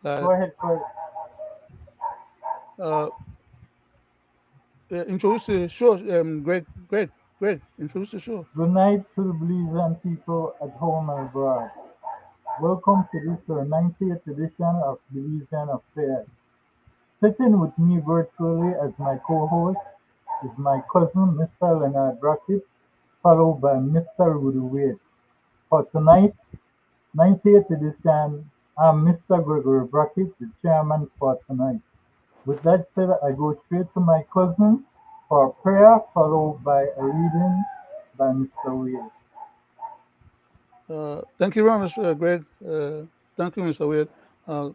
Go ahead, Greg. Uh, introduce the show, Greg, introduce the show. Good night to the Belizean people at home and abroad. Welcome to this our 90th edition of Belizean Affairs. Sitting with me virtually as my co-host is my cousin, Mr. Leonard Brackett, followed by Mr. Roody. For tonight, 90th edition, I'm Mr. Gregory Brackett, the chairman for tonight. With that said, I go straight to my cousin for a prayer, followed by a reading by Mr. Wade. Thank you very much, Greg. Thank you, Mr. Wade.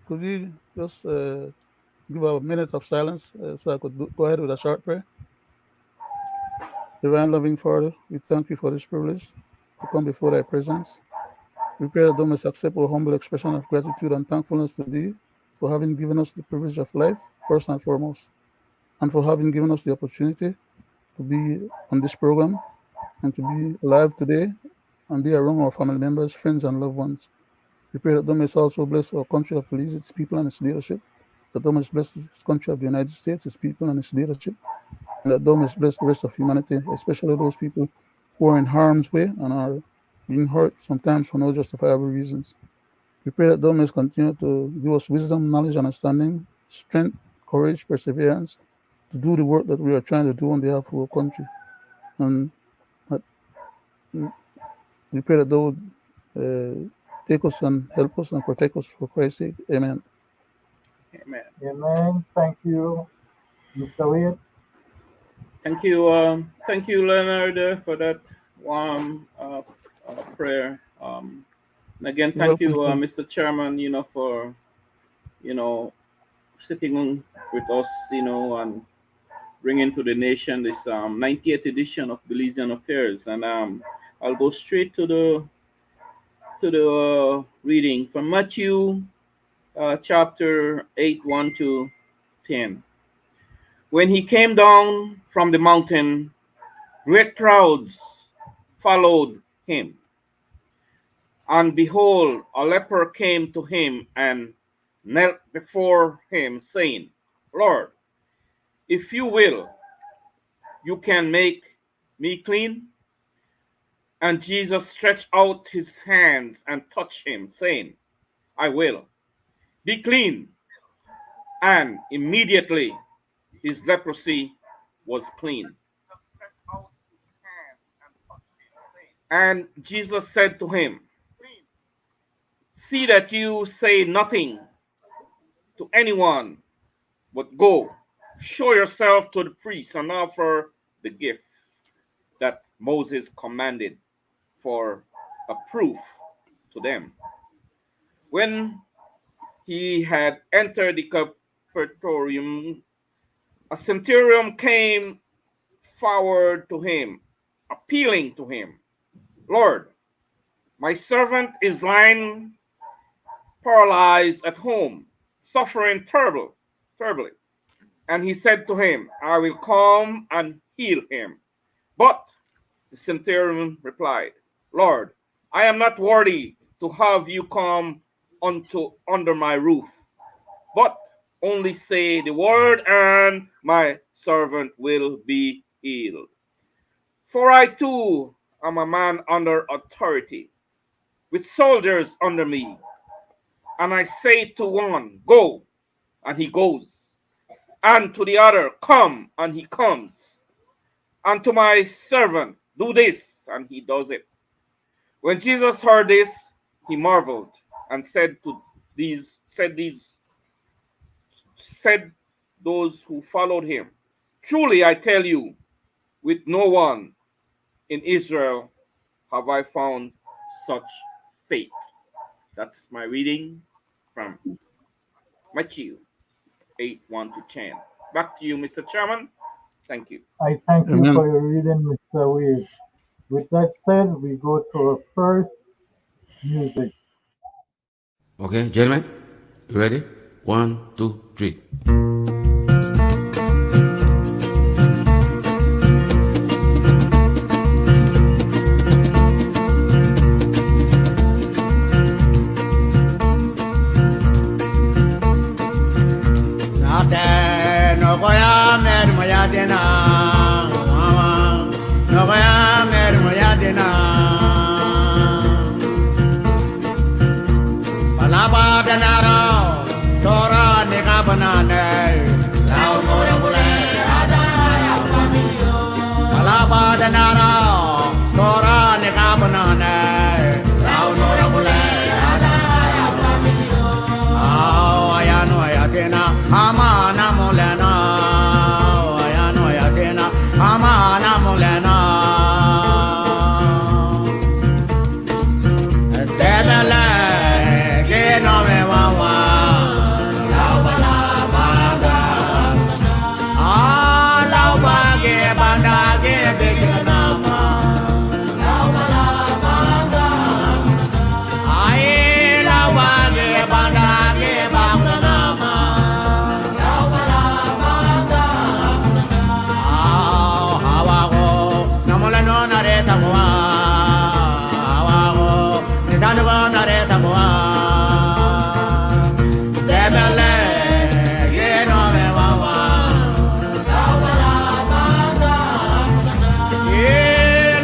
Could you just give a minute of silence so I could go ahead with a short prayer? Divine loving Father, we thank you for this privilege to come before thy presence. We pray that thou mayest accept our humble expression of gratitude and thankfulness to thee for having given us the privilege of life, first and foremost, and for having given us the opportunity to be on this program and to be alive today and be around our family members, friends, and loved ones. We pray that thou mayest also bless our country of Belize, its people, and its leadership, that thou mayest bless this country of the United States, its people, and its leadership, and that thou mayest bless the rest of humanity, especially those people who are in harm's way and are being hurt sometimes for no justifiable reasons. We pray that thou mayest continue to give us wisdom, knowledge, understanding, strength, courage, perseverance to do the work that we are trying to do on behalf of our country. And that, we pray that thou would take us and help us and protect us for Christ's sake. Amen. Amen. Amen. Thank you, Mr. Wade. Thank you, Leonard, for that warm prayer. And again, You're thank you, welcome. Mr. Chairman, for you know sitting with us, and bringing to the nation this 90th edition of Belizean Affairs. And I'll go straight to the reading from Matthew chapter 8, 1 to 10. When he came down from the mountain, great crowds followed him. And behold, a leper came to him and knelt before him, saying, Lord, if you will, you can make me clean. And Jesus stretched out his hands and touched him, saying, I will. Be clean. And immediately his leprosy was clean. And Jesus said to him, see that you say nothing to anyone, but go, show yourself to the priest and offer the gift that Moses commanded for a proof to them. When he had entered the Praetorium, a centurion came forward to him, appealing to him, Lord, my servant is lying paralyzed at home, suffering terribly. And he said to him, I will come and heal him. But the centurion replied, Lord, I am not worthy to have you come under my roof, but only say the word, and my servant will be healed. For I too am a man under authority, with soldiers under me. And I say to one, go, and he goes, and to the other, come, and he comes, and to my servant, do this, and he does it. When Jesus heard this, he marveled and said those who followed him, truly I tell you, with no one in Israel have I found such faith. That's my reading from Matthew 8, 1 to 10. Back to you, Mr. Chairman. Thank you. I thank you Amen. for your reading, Mr. Wade. With that said, we go to our first music. Okay, gentlemen, you ready? 1, 2, 3. Malabadanaro, Tora Nikabanane, Lao Murabule, Adaya Familio. Malabadanaro, Tora Nikabanane, Lao Murabule, Adaya Familio. Ayano Yatina, Amana Mulena, Ayano Yatina, Amana Mulena. Debele, Geno me wawa, Laubala Baga, Laubage Bandage Bikanama, Laubala Baga, Laubage Bandage Bakanama, Laubala Baga, Hawago, Namolano Naretawa. Debele, Geno me wawa, Laubala Baga,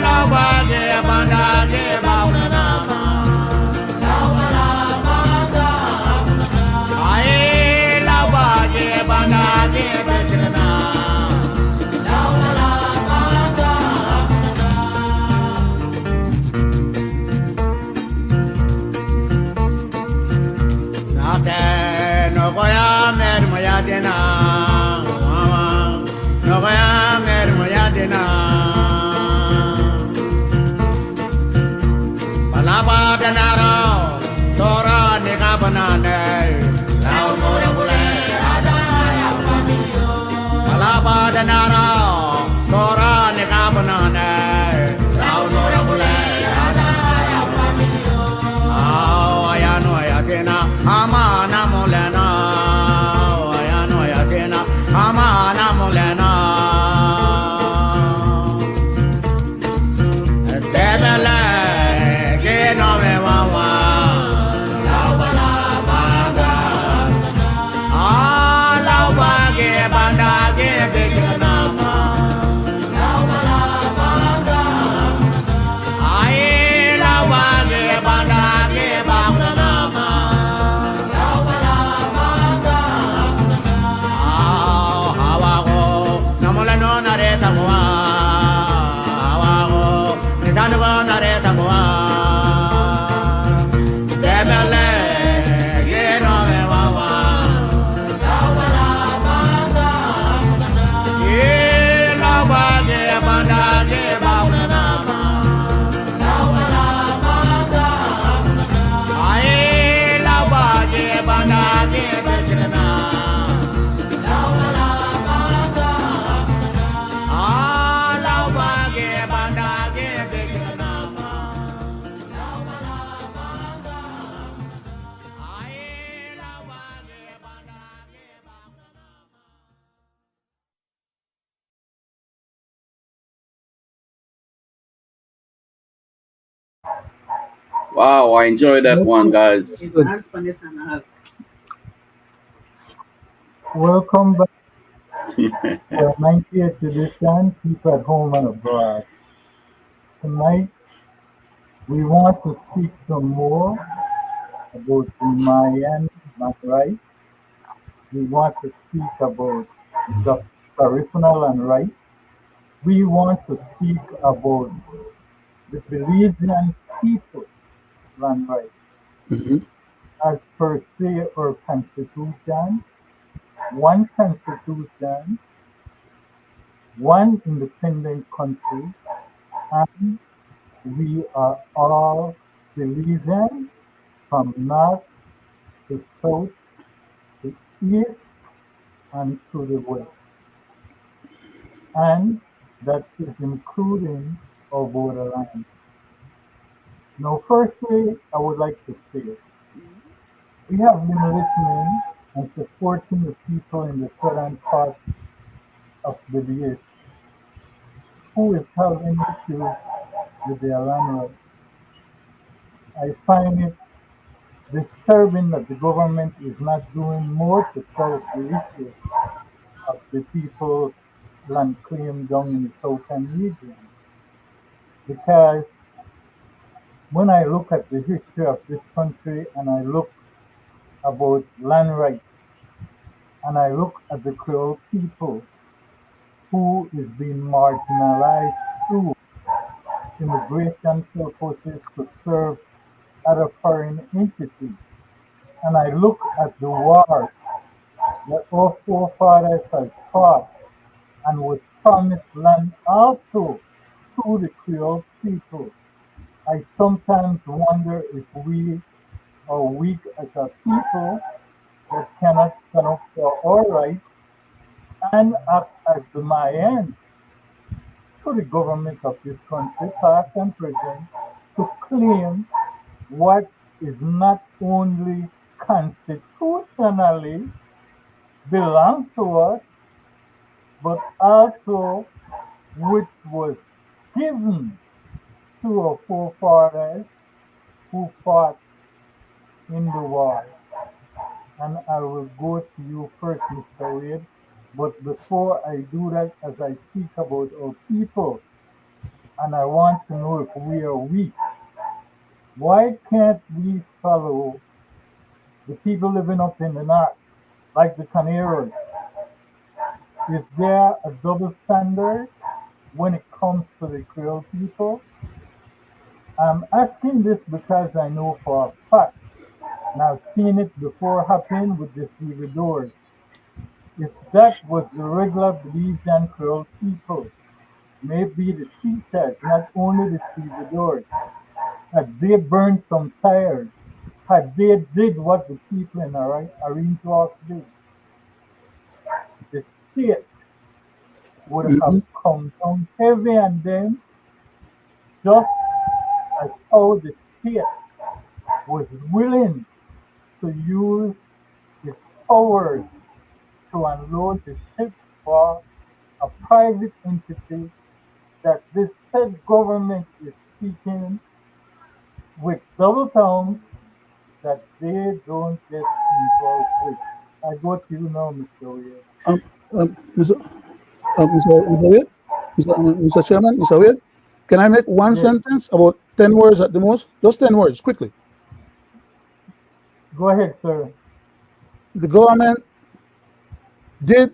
Laubage Bandage Bakanama, Laubala Baga, Laubage Bandage Bakanama, Laubala Baga. Nogoya mer moyadena, Nogoya mer moyadena. Palabadanaro, Tora Nikabanane, Lao Murabule, Adaya Familio. Palabadanaro, Tora Nikabanane, Lao Murabule, Adaya Familio. Ayano Yakina, Amana Mulena, Ayano Yakina, Amana Mulena. Debele, Geno me wawa, Laubala Baga, Laubage Bandage Bikanama, Laubala Baga, Laubage Bandage Bakanama, Laubala Baga, Hawago, Namolano Naretawa, Hawago, Nidanova Naretawa, Debele, Geno me wawa, Laubala Baga, Laubage Bandage Bakanama, Laubala Baga, Laubage Bandage Bakanama, Laubala Baga, Laubage Bandage Bakanama, Laubala Baga, Laubage Bandage Wow, I enjoyed that one, guys. Welcome back to our 90th edition, People at Home and Abroad. Tonight, we want to speak some more about the Mayan rights. We want to speak about the traditional and rights. We want to speak about the Belizean people land rights. As per se our constitution, one constitution, one independent country, and we are all Belizean from north to south to east and to the west. And that is including our borderline. Now, firstly, I would like to say we have been listening and supporting the people in the southern part of Belize who is having issues with their land rights. I find it disturbing that the government is not doing more to solve the issue of the people's land claim down in the southern region. Because when I look at the history of this country and I look about land rights, and I look at the Creole people who is being marginalized through immigration purposes to serve other foreign entities. And I look at the war that our forefathers had fought and was promised land also to the Creole people. I sometimes wonder if we are weak as a people that cannot stand up for our rights and act as the Mayans to the government of this country, past and present, to claim what is not only constitutionally belongs to us, but also which was given to our forefathers who fought in the war. And I will go to you first, Mr. Wade. But before I do that, as I speak about our people, and I want to know if we are weak, why can't we follow the people living up in the north, like the Canaries? Is there a double standard when it comes to the Creole people? I'm asking this because I know for a fact, and I've seen it before happen with the stevedores. If that was the regular Belizean Creole people, maybe the teachers, not only the stevedores, had they burned some tires, had they did what the people in Arintois did, the state would have Mhm. come down heavy on them, just as how the state was willing to use its powers to unload the ships for a private entity that this said government is speaking with double tongues that they don't get involved with. I go to you now, Mr. Weir. Um, Mr. Mr. Wade, Mr. Chairman, Mr. Wade, can I make one Yes, sentence about 10 words at the most? Just 10 words, quickly. go ahead, sir. The government did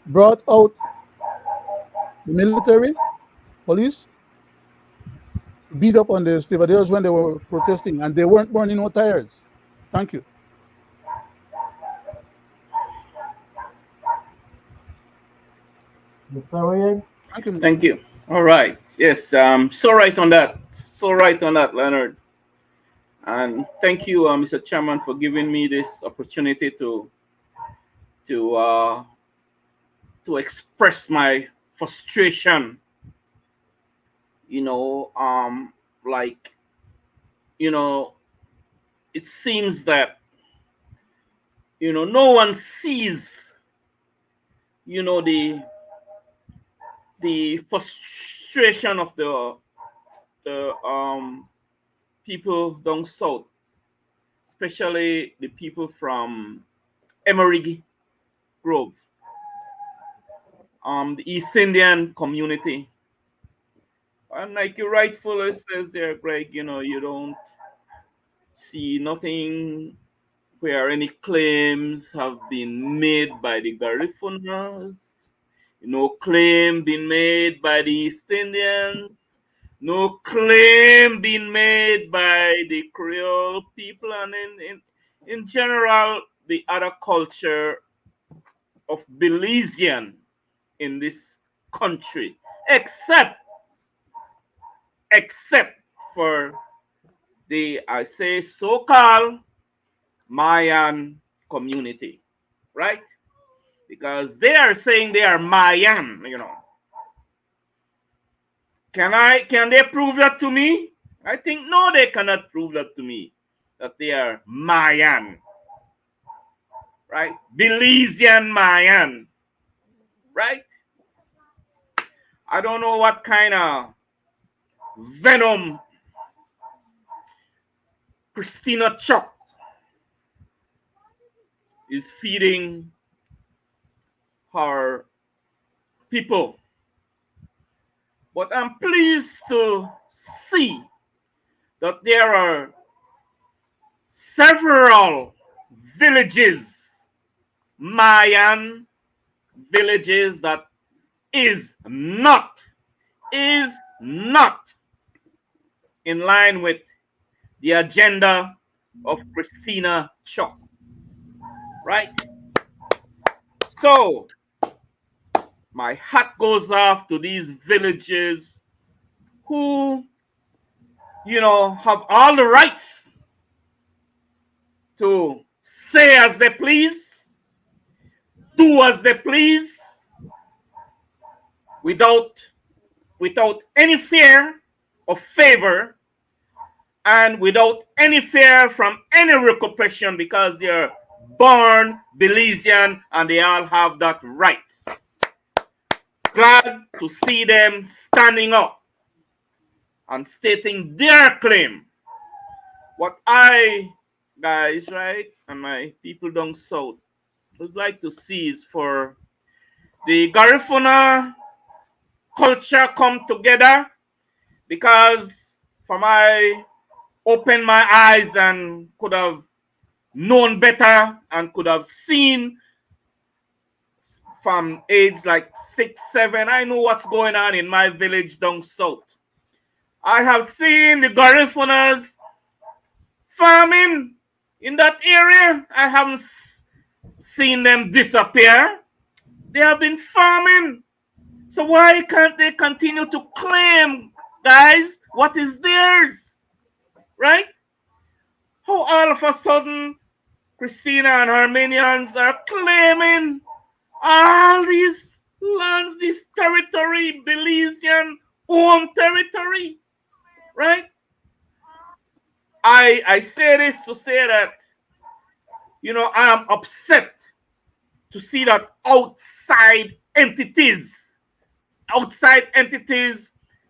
brought out the military, police, beat up on the stevedores when they were protesting, and they weren't burning no tires. Thank you. Mr. Weir, Thank you. Thank you. All right. Yes. So right on that. So right on that, Leonard. And thank you, Mr. Chairman, for giving me this opportunity to uh, to express my frustration. You know, like you know, it seems that no one sees the frustration of the people down south, especially the people from Emery Grove, the East Indian community. And like you rightfully says there, Greg, you don't see nothing where any claims have been made by the Garifunas, no claim been made by the East Indians, no claim been made by the Creole people, and in general, the other culture of Belizean in this country, except for the, I say, so-called Mayan community, right? Because they are saying they are Mayan. Can they prove that to me? I think no, they cannot prove that to me, that they are Mayan, right? Belizean Mayan, right? I don't know what kind of venom Christina Chuck is feeding her people. But I'm pleased to see that there are several villages, Mayan villages that is not in line with the agenda of Christina Chuck, right? So my hat goes off to these villages who, have all the rights to say as they please, do as they please, without any fear of favor and without any fear from any repercussion, because they're born Belizean and they all have that right. Glad to see them standing up and stating their claim. What I, guys, right, and my people down south would like to see is for the Garifuna culture come together, because from I opened my eyes and could have known better and could have seen from age like 6, 7, I know what's going on in my village down south. I have seen the Garifunas farming in that area. I haven't seen them disappear. They have been farming. So why can't they continue to claim, guys, what is theirs? Right? How all of a sudden Christina and Armenians are claiming all these lands, this territory, Belizean own territory, right? I say this to say that, I am upset to see that outside entities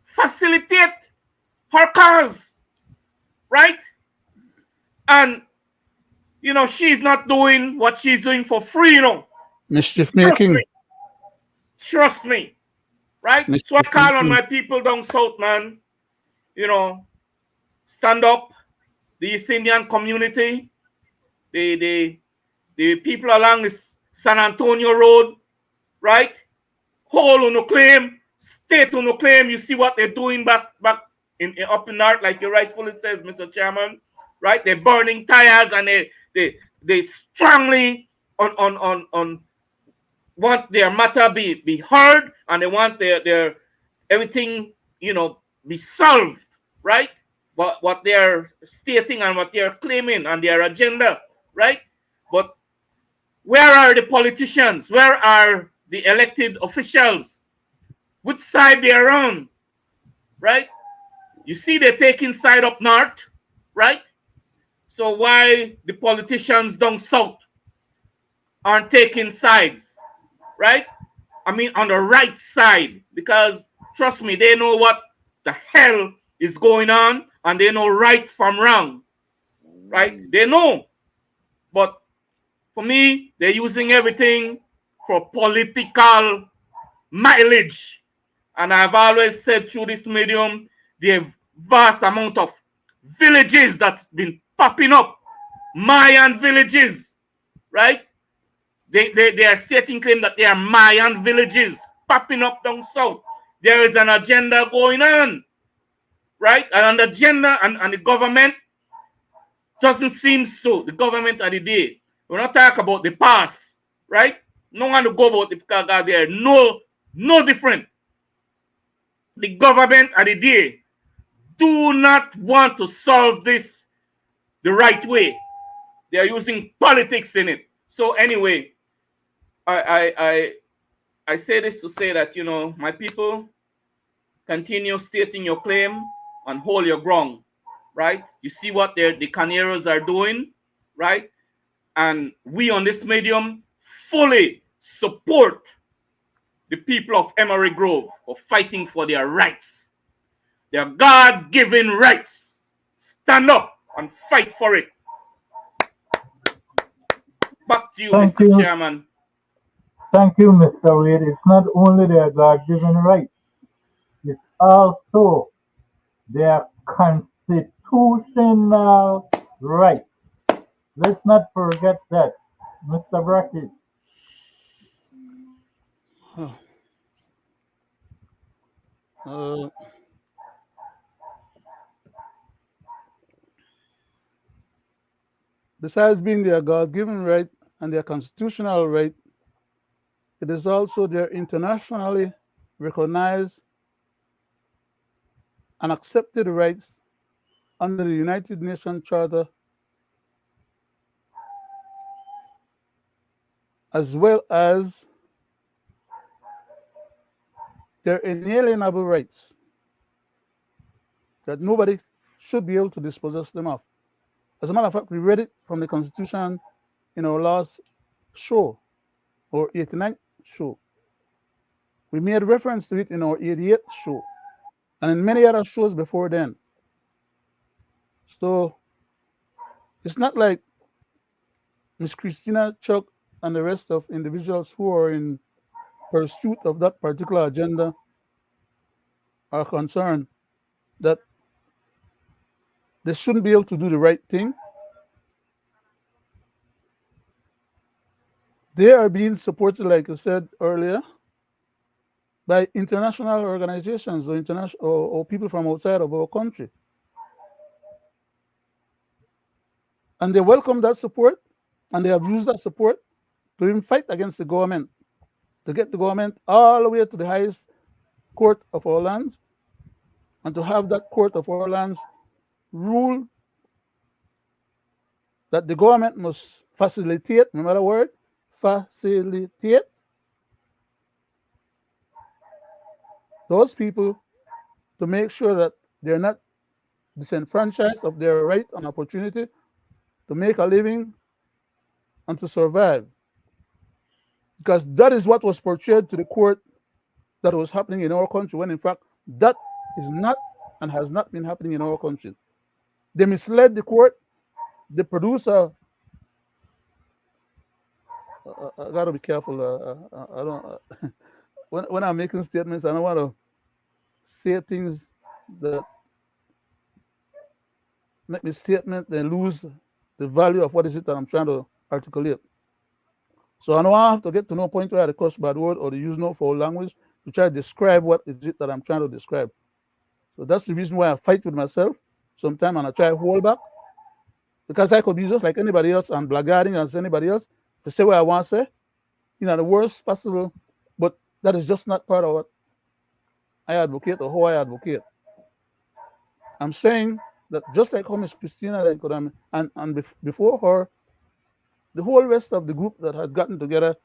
facilitate her cause, right? And, she's not doing what she's doing for free, Mischief making. Trust me, right? So I call on my people down south, man. Stand up, the East Indian community, the people along the San Antonio Road, right? Hold on no claim, state on no claim. You see what they're doing back up in north, like you rightfully says, Mr. Chairman, right? They're burning tires and they strongly on want their matter be heard, and they want their everything be solved, right? What they're stating and what they're claiming and their agenda, right? But where are the politicians? Where are the elected officials? Which side they're on, right? You see they're taking side up north, right? So why the politicians down south aren't taking sides, right? I mean, on the right side, because trust me, they know what the hell is going on and they know right from wrong, right? They know. But for me, they're using everything for political mileage. And I've always said through this medium, the vast amount of villages that's been popping up, Mayan villages, right? They are stating claim that they are Mayan villages popping up down south. There is an agenda going on, right? And an agenda and the government doesn't seem to, the government of the day. We're not talking about the past, right? No one to go about the because they're no different. The government of the day do not want to solve this the right way. They are using politics in it. So anyway, I say this to say that, my people, continue stating your claim and hold your ground, right? You see what the Caneros are doing, right? And we on this medium fully support the people of Emery Grove for fighting for their rights, their God-given rights. Stand up and fight for it. Back to you, Thank Mr. you. Chairman. Thank you, Mr. Wade. It's not only their God-given right, it's also their constitutional right. Let's not forget that, Mr. Brackett. Uh, besides being their God-given right and their constitutional right, it is also their internationally recognized and accepted rights under the United Nations Charter, as well as their inalienable rights that nobody should be able to dispossess them of. As a matter of fact, we read it from the Constitution in our last show, or 89th show. We made reference to it in our 88th show, and in many other shows before then. So it's not like Miss Christina Chuck and the rest of individuals who are in pursuit of that particular agenda are concerned that they shouldn't be able to do the right thing. They are being supported, like I said earlier, by international organizations or international or people from outside of our country. And they welcome that support, and they have used that support to even fight against the government, to get the government all the way to the highest court of our lands, and to have that court of our lands rule that the government must facilitate, remember the word, facilitate those people to make sure that they're not disenfranchised of their right and opportunity to make a living and to survive. Because that is what was portrayed to the court that was happening in our country, when in fact that is not and has not been happening in our country. They misled the court. They produced a. I gotta be careful. I don't. When I'm making statements, I don't want to say things that make me statement then lose the value of what is it that I'm trying to articulate. So I don't have to get to no point where I curse bad word or to use no foul language to try to describe what is it that I'm trying to describe. So that's the reason why I fight with myself sometimes, and I try to hold back, because I could be just like anybody else and blackguarding as anybody else to say what I want to say, the worst possible. But that is just not part of what I advocate or how I advocate. I'm saying that just like how Miss Christina and before her, the whole rest of the group that had gotten together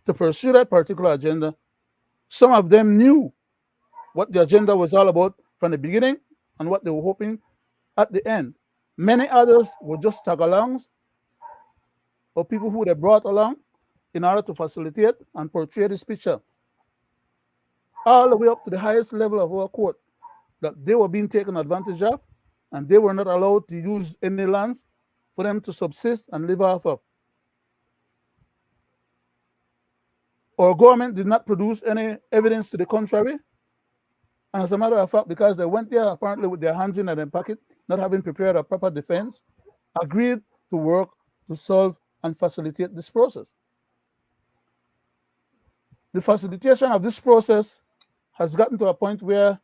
to pursue that particular agenda, some of them knew what the agenda was all about from the beginning and what they were hoping at the end. Many others were just tag-alongs or people who they brought along in order to facilitate and portray this picture all the way up to the highest level of our court, that they were being taken advantage of and they were not allowed to use any lands for them to subsist and live off of. Our government did not produce any evidence to the contrary. And as a matter of fact, because they went there apparently with their hands in their pocket, not having prepared a proper defense, agreed to work to solve and facilitate this process. The facilitation of this process has gotten to a point where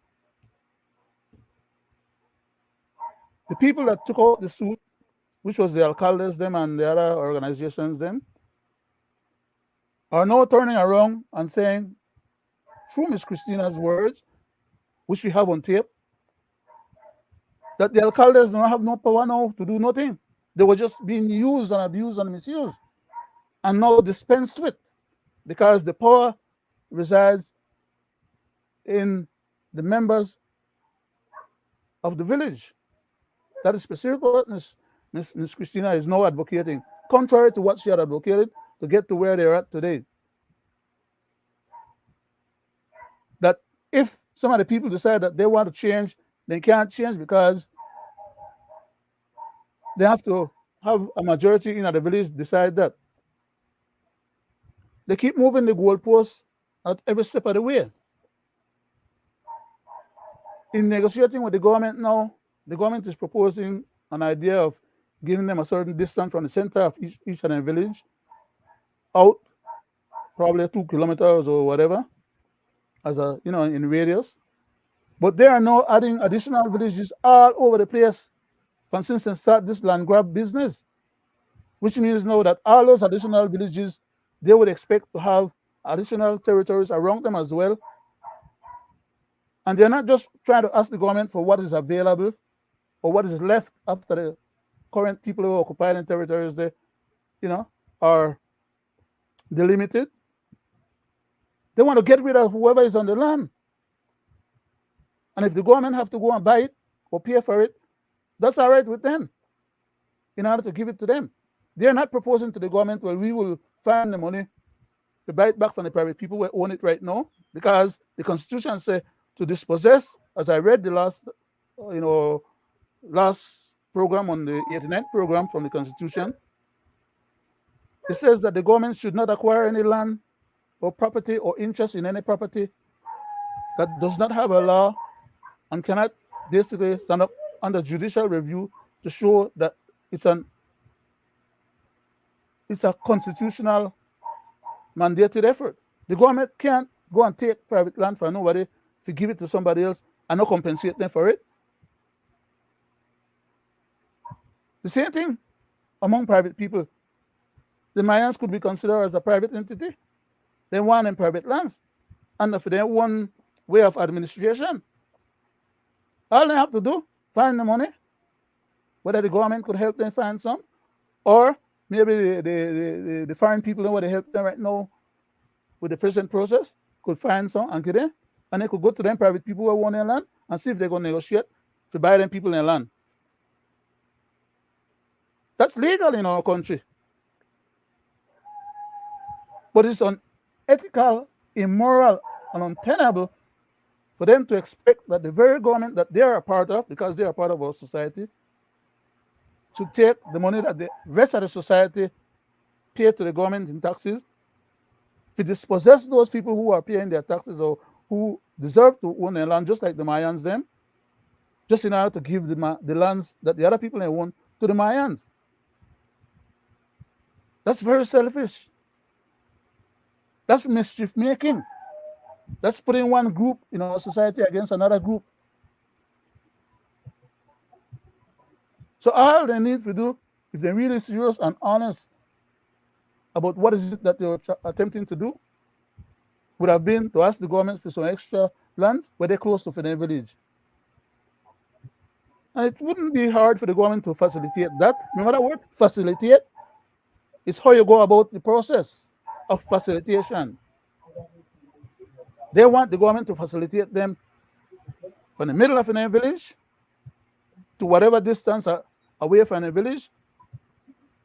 the people that took out the suit, which was the alcaldes them and the other organizations them, are now turning around and saying, through Miss Christina's words, which we have on tape, that the alcaldes don't have no power now to do nothing. They were just being used and abused and misused, and now dispensed with, because the power resides in the members of the village. That is specifically what Miss Christina is now advocating, contrary to what she had advocated to get to where they're at today. That if some of the people decide that they want to change, they can't change because they have to have a majority in the village decide that. They keep moving the goalposts at every step of the way. In negotiating with the government now, the government is proposing an idea of giving them a certain distance from the center of each and every village, out probably 2 kilometers or whatever, as a in radius. But they are now adding additional villages all over the place, for instance, and start this land grab business, which means now that all those additional villages, they would expect to have additional territories around them as well. And they're not just trying to ask the government for what is available or what is left after the current people who occupy the territories they, are delimited. They want to get rid of whoever is on the land. And if the government have to go and buy it or pay for it, that's all right with them in order to give it to them. They're not proposing to the government, well, we will find the money to buy it back from the private people who own it right now, because the Constitution says to dispossess, as I read the last program on the 89th program from the Constitution, it says that the government should not acquire any land or property or interest in any property that does not have a law and cannot basically stand up under judicial review to show that it's a constitutional mandated effort. The government can't go and take private land for nobody to give it to somebody else and not compensate them for it. The same thing among private people. The Mayans could be considered as a private entity. They want in private lands and for their one way of administration. All they have to do, find the money, whether the government could help them find some, or maybe the foreign people who they help them right now with the present process could find some and get in, and they could go to them private people who want their land and see if they're going to negotiate to buy them people their land. That's legal in our country. But it's unethical, immoral, and untenable for them to expect that the very government that they are a part of, because they are part of our society, to take the money that the rest of the society pay to the government in taxes, to dispossess those people who are paying their taxes or who deserve to own their land, just like the Mayans them, just in order to give the lands that the other people own to the Mayans. That's very selfish. That's mischief making. That's putting one group in our society against another group. So all they need to do, if they're really serious and honest about what is it that they're attempting to do, would have been to ask the government for some extra lands where they're close to their village. And it wouldn't be hard for the government to facilitate that. Remember that word? Facilitate? It's how you go about the process of facilitation. They want the government to facilitate them from the middle of their village to whatever distance away from the village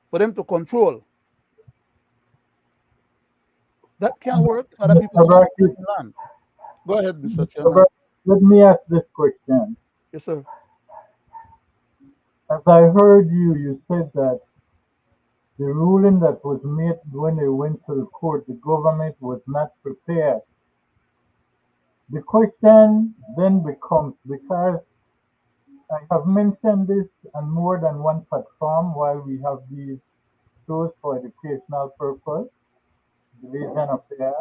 for them to control. That can work for other people. Land. Go ahead, Mr. Chairman. Let me ask this question. Yes, sir. As I heard you said that the ruling that was made when they went to the court, the government was not prepared. The question then becomes, because I have mentioned this on more than one platform while we have these shows for educational purpose, Belizean affair,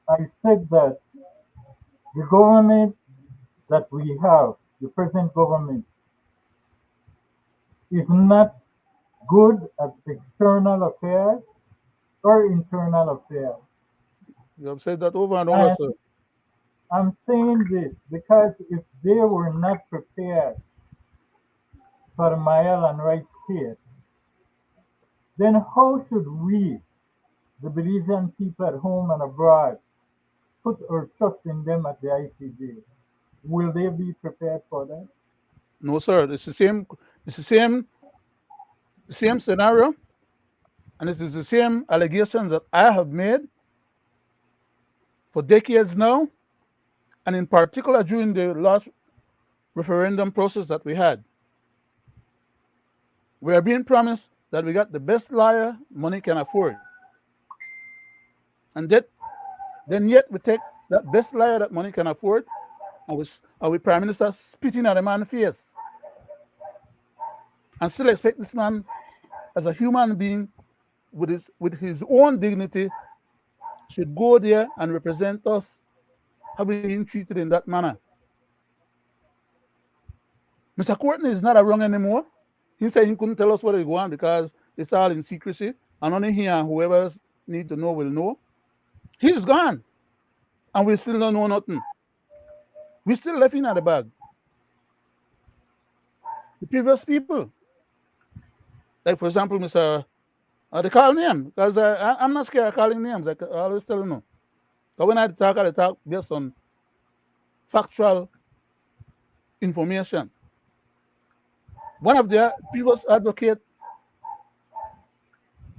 I said that the government that we have, the present government, is not good at external affairs or internal affairs. You have said that over and over, sir. I'm saying this because if they were not prepared for the Mile and Right case, then how should we, the Belizean people at home and abroad, put our trust in them at the ICJ? Will they be prepared for that? No, sir. It's the same scenario, and it is the same allegations that I have made for decades now, and in particular during the last referendum process that we had. We are being promised that we got the best lawyer money can afford, and then yet we take that best lawyer that money can afford, and we Prime Minister spitting at the man's face. and still expect this man, as a human being, with his own dignity, should go there and represent us, having been treated in that manner. Mr. Courtney is not around anymore. He said he couldn't tell us where he going because it's all in secrecy, and only he and whoever need to know will know. He's gone, and we still don't know nothing. We still left him at the bag. The previous people, like for example, Mr. They call name because I'm not scared of calling names. I always tell you no. But when I talk based on factual information. One of the previous advocates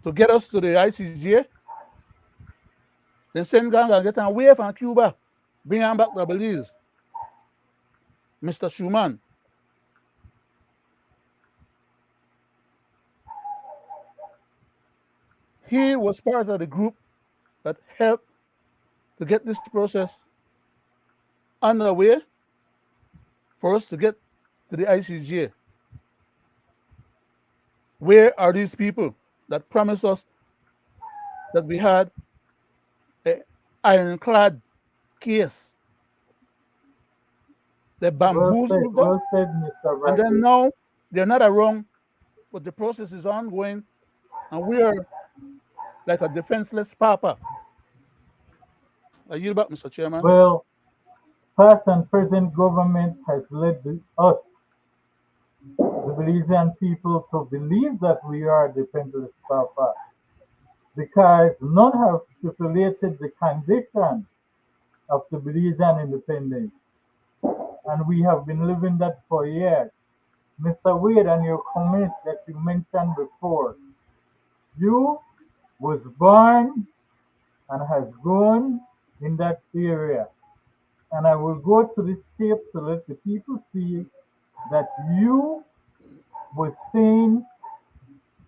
to get us to the ICJ, then send gang and get away from Cuba, bring him back to Belize. Mr. Schumann. He was part of the group that helped to get this process underway for us to get to the ICJ. Where are these people that promised us that we had an ironclad case? They bamboozled us, and then now they're not around, but the process is ongoing, and we are like a defenseless papa. I yield back, Mr. Chairman. Well, past and present government has led us, the Belizean people, to believe that we are defenseless papa, because none have stipulated the conditions of the Belizean independence. And we have been living that for years. Mr. Wade, and your comments that you mentioned before, you was born and has grown in that area. And I will go to this tape to let the people see that you were saying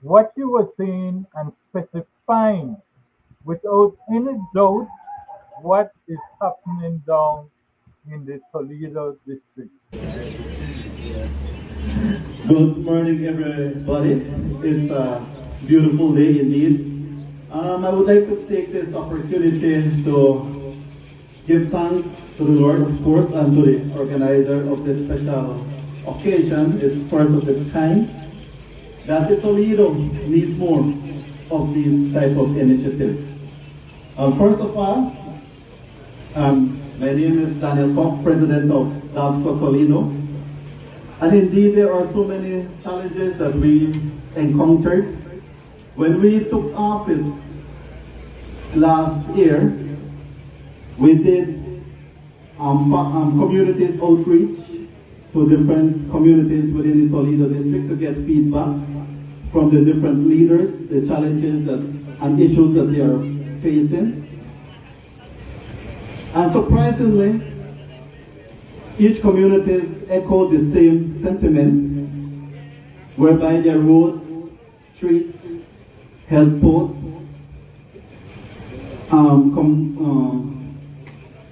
what you were saying and specifying without any doubt what is happening down in the Toledo district. Good morning, everybody. It's a beautiful day indeed. I would like to take this opportunity to give thanks to the Lord, of course, and to the organizer of this special occasion. It's first of its kind. That the Toledo needs more of these type of initiatives. First of all, my name is Daniel Koch, President of DASCO Toledo. And indeed, there are so many challenges that we encountered. When we took office last year, we did communities outreach to different communities within the Toledo district to get feedback from the different leaders, the challenges and issues that they are facing. And surprisingly, each community echoed the same sentiment, whereby their roads, streets, health posts,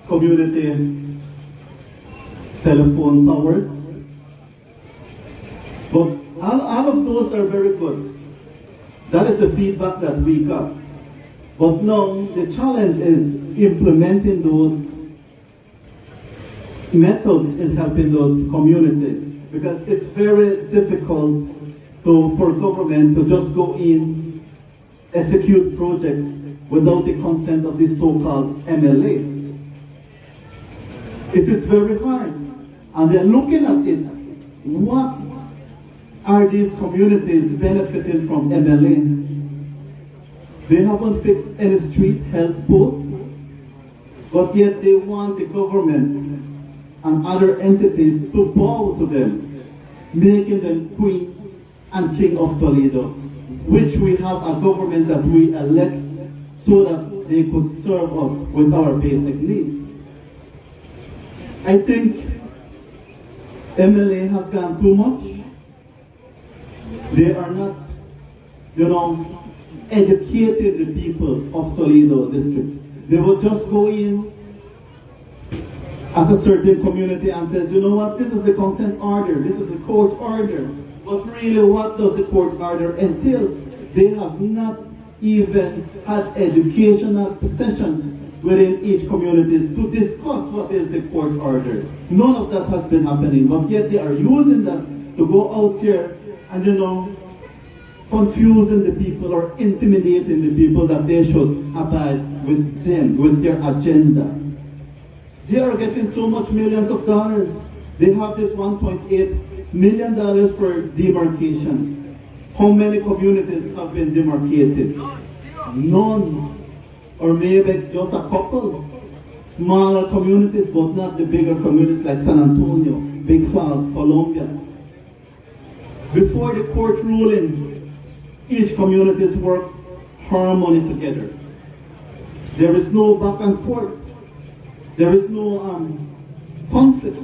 community telephone towers. But all of those are very good. That is the feedback that we got. But now the challenge is implementing those methods in helping those communities, because it's very difficult for government to just go in, execute projects without the consent of this so-called MLA. It is very hard, and they're looking at it. What are these communities benefiting from MLA? They haven't fixed any street health posts, but yet they want the government and other entities to bow to them, making them Queen and King of Toledo, which we have a government that we elect so that they could serve us with our basic needs. I think MLA has gone too much. They are not, educating the people of Toledo district. They will just go in at a certain community and says, you know what, this is the consent order, this is the court order. But really, what does the court order entail? They have not even had educational sessions within each community to discuss what is the court order. None of that has been happening, but yet they are using that to go out here and, confusing the people or intimidating the people that they should abide with them, with their agenda. They are getting so much millions of dollars. They have this $1.8 million for demarcation. How many communities have been demarcated? None. Or maybe just a couple. Smaller communities, but not the bigger communities like San Antonio, Big Falls, Columbia. Before the court ruling, each communities work harmony together. There is no back and forth. There is no conflict.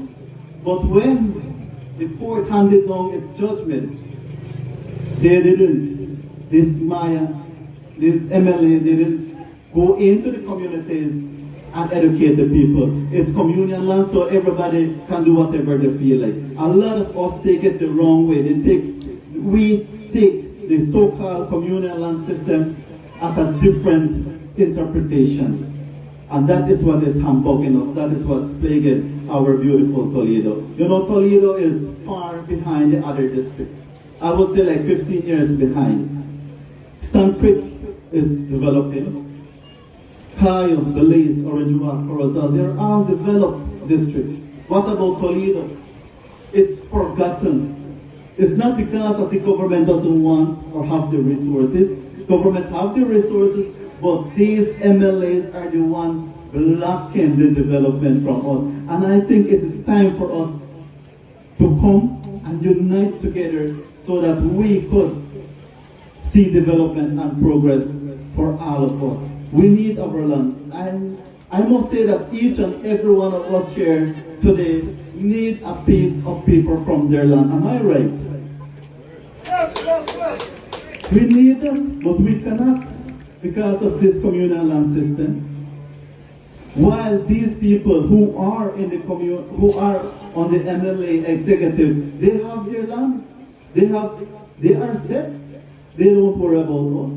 But when the court handed down its judgment, they didn't. This MLA didn't go into the communities and educate the people. It's communion land, so everybody can do whatever they feel like. A lot of us take it the wrong way. We take the so-called communal land system at a different interpretation. And that is what is humbugging us. That is what's plaguing our beautiful Toledo. Toledo is far behind the other districts. I would say like 15 years behind. Stand Creek is developing. Cayo, Belize, Orange Walk, Corozal, they're all developed districts. What about Toledo? It's forgotten. It's not because of the government doesn't want or have the resources. Government have the resources, but these MLAs are the ones blocking the development from us. And I think it is time for us to come and unite together so that we could see development and progress for all of us. We need our land. And I must say that each and every one of us here today need a piece of paper from their land. Am I right? We need them, but we cannot because of this communal land system. While these people who are in the who are on the MLA executive, they have their land. They are set. They don't worry about us.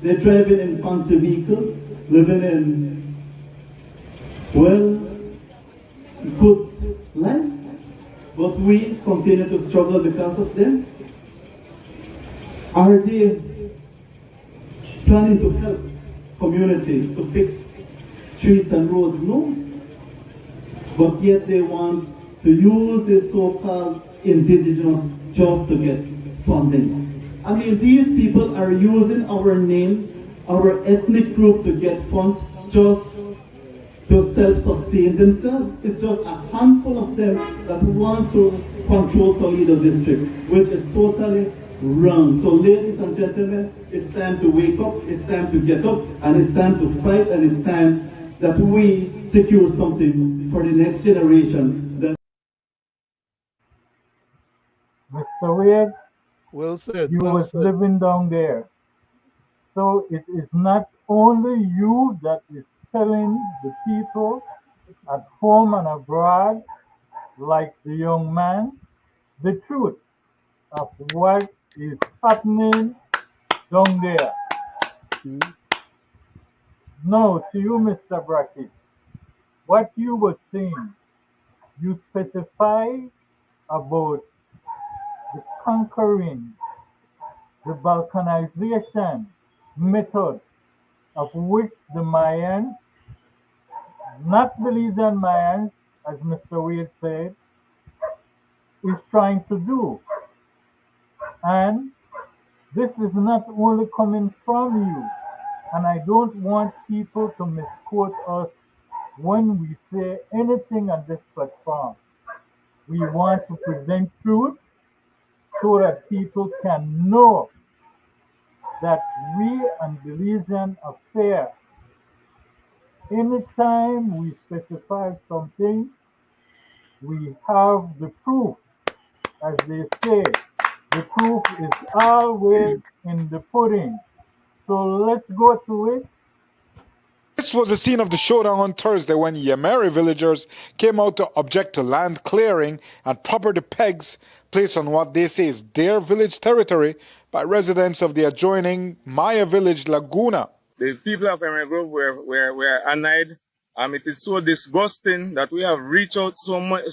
They're driving in fancy vehicles, living in, good life. But we continue to struggle because of them. Are they planning to help communities to fix streets and roads? No. But yet they want to use this so-called indigenous just to get funding. I mean, these people are using our name, our ethnic group to get funds just to self-sustain themselves. It's just a handful of them that want to control Toledo district, which is totally wrong. So ladies and gentlemen, it's time to wake up, it's time to get up, and it's time to fight, and it's time that we secure something for the next generation. Mr. Wade, Well said. you Well was said. living down there. So it is not only you that is telling the people at home and abroad, like the young man, the truth of what is happening down there. Mhm. Now, to you, Mr. Brackett, what you were saying, you specify about the conquering, the balkanization method of which the Mayans, not Belizean Mayans, as Mr. Wade said, is trying to do. And this is not only coming from you, and I don't want people to misquote us when we say anything on this platform. We want to present truth so that people can know that we and Belizean are fair. Anytime we specify something, we have the proof. As they say, the proof is always in the pudding. So let's go to it. This was the scene of the showdown on Thursday when Yameri villagers came out to object to land clearing and property pegs placed on what they say is their village territory by residents of the adjoining Maya village Laguna. The people of Emery Grove were annoyed. It is so disgusting that we have reached out so much,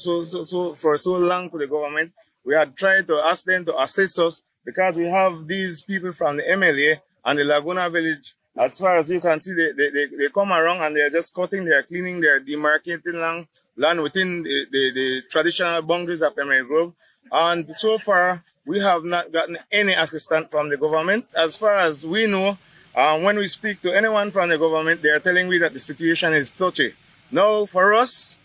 for so long to the government. We had tried to ask them to assist us because we have these people from the MLA and the Laguna village. As far as you can see, they come around and they're just cutting, they're cleaning, they're demarcating land within the traditional boundaries of Emery Grove. And so far, we have not gotten any assistance from the government. As far as we know, when we speak to anyone from the government, they are telling me that the situation is touchy. Now, for us,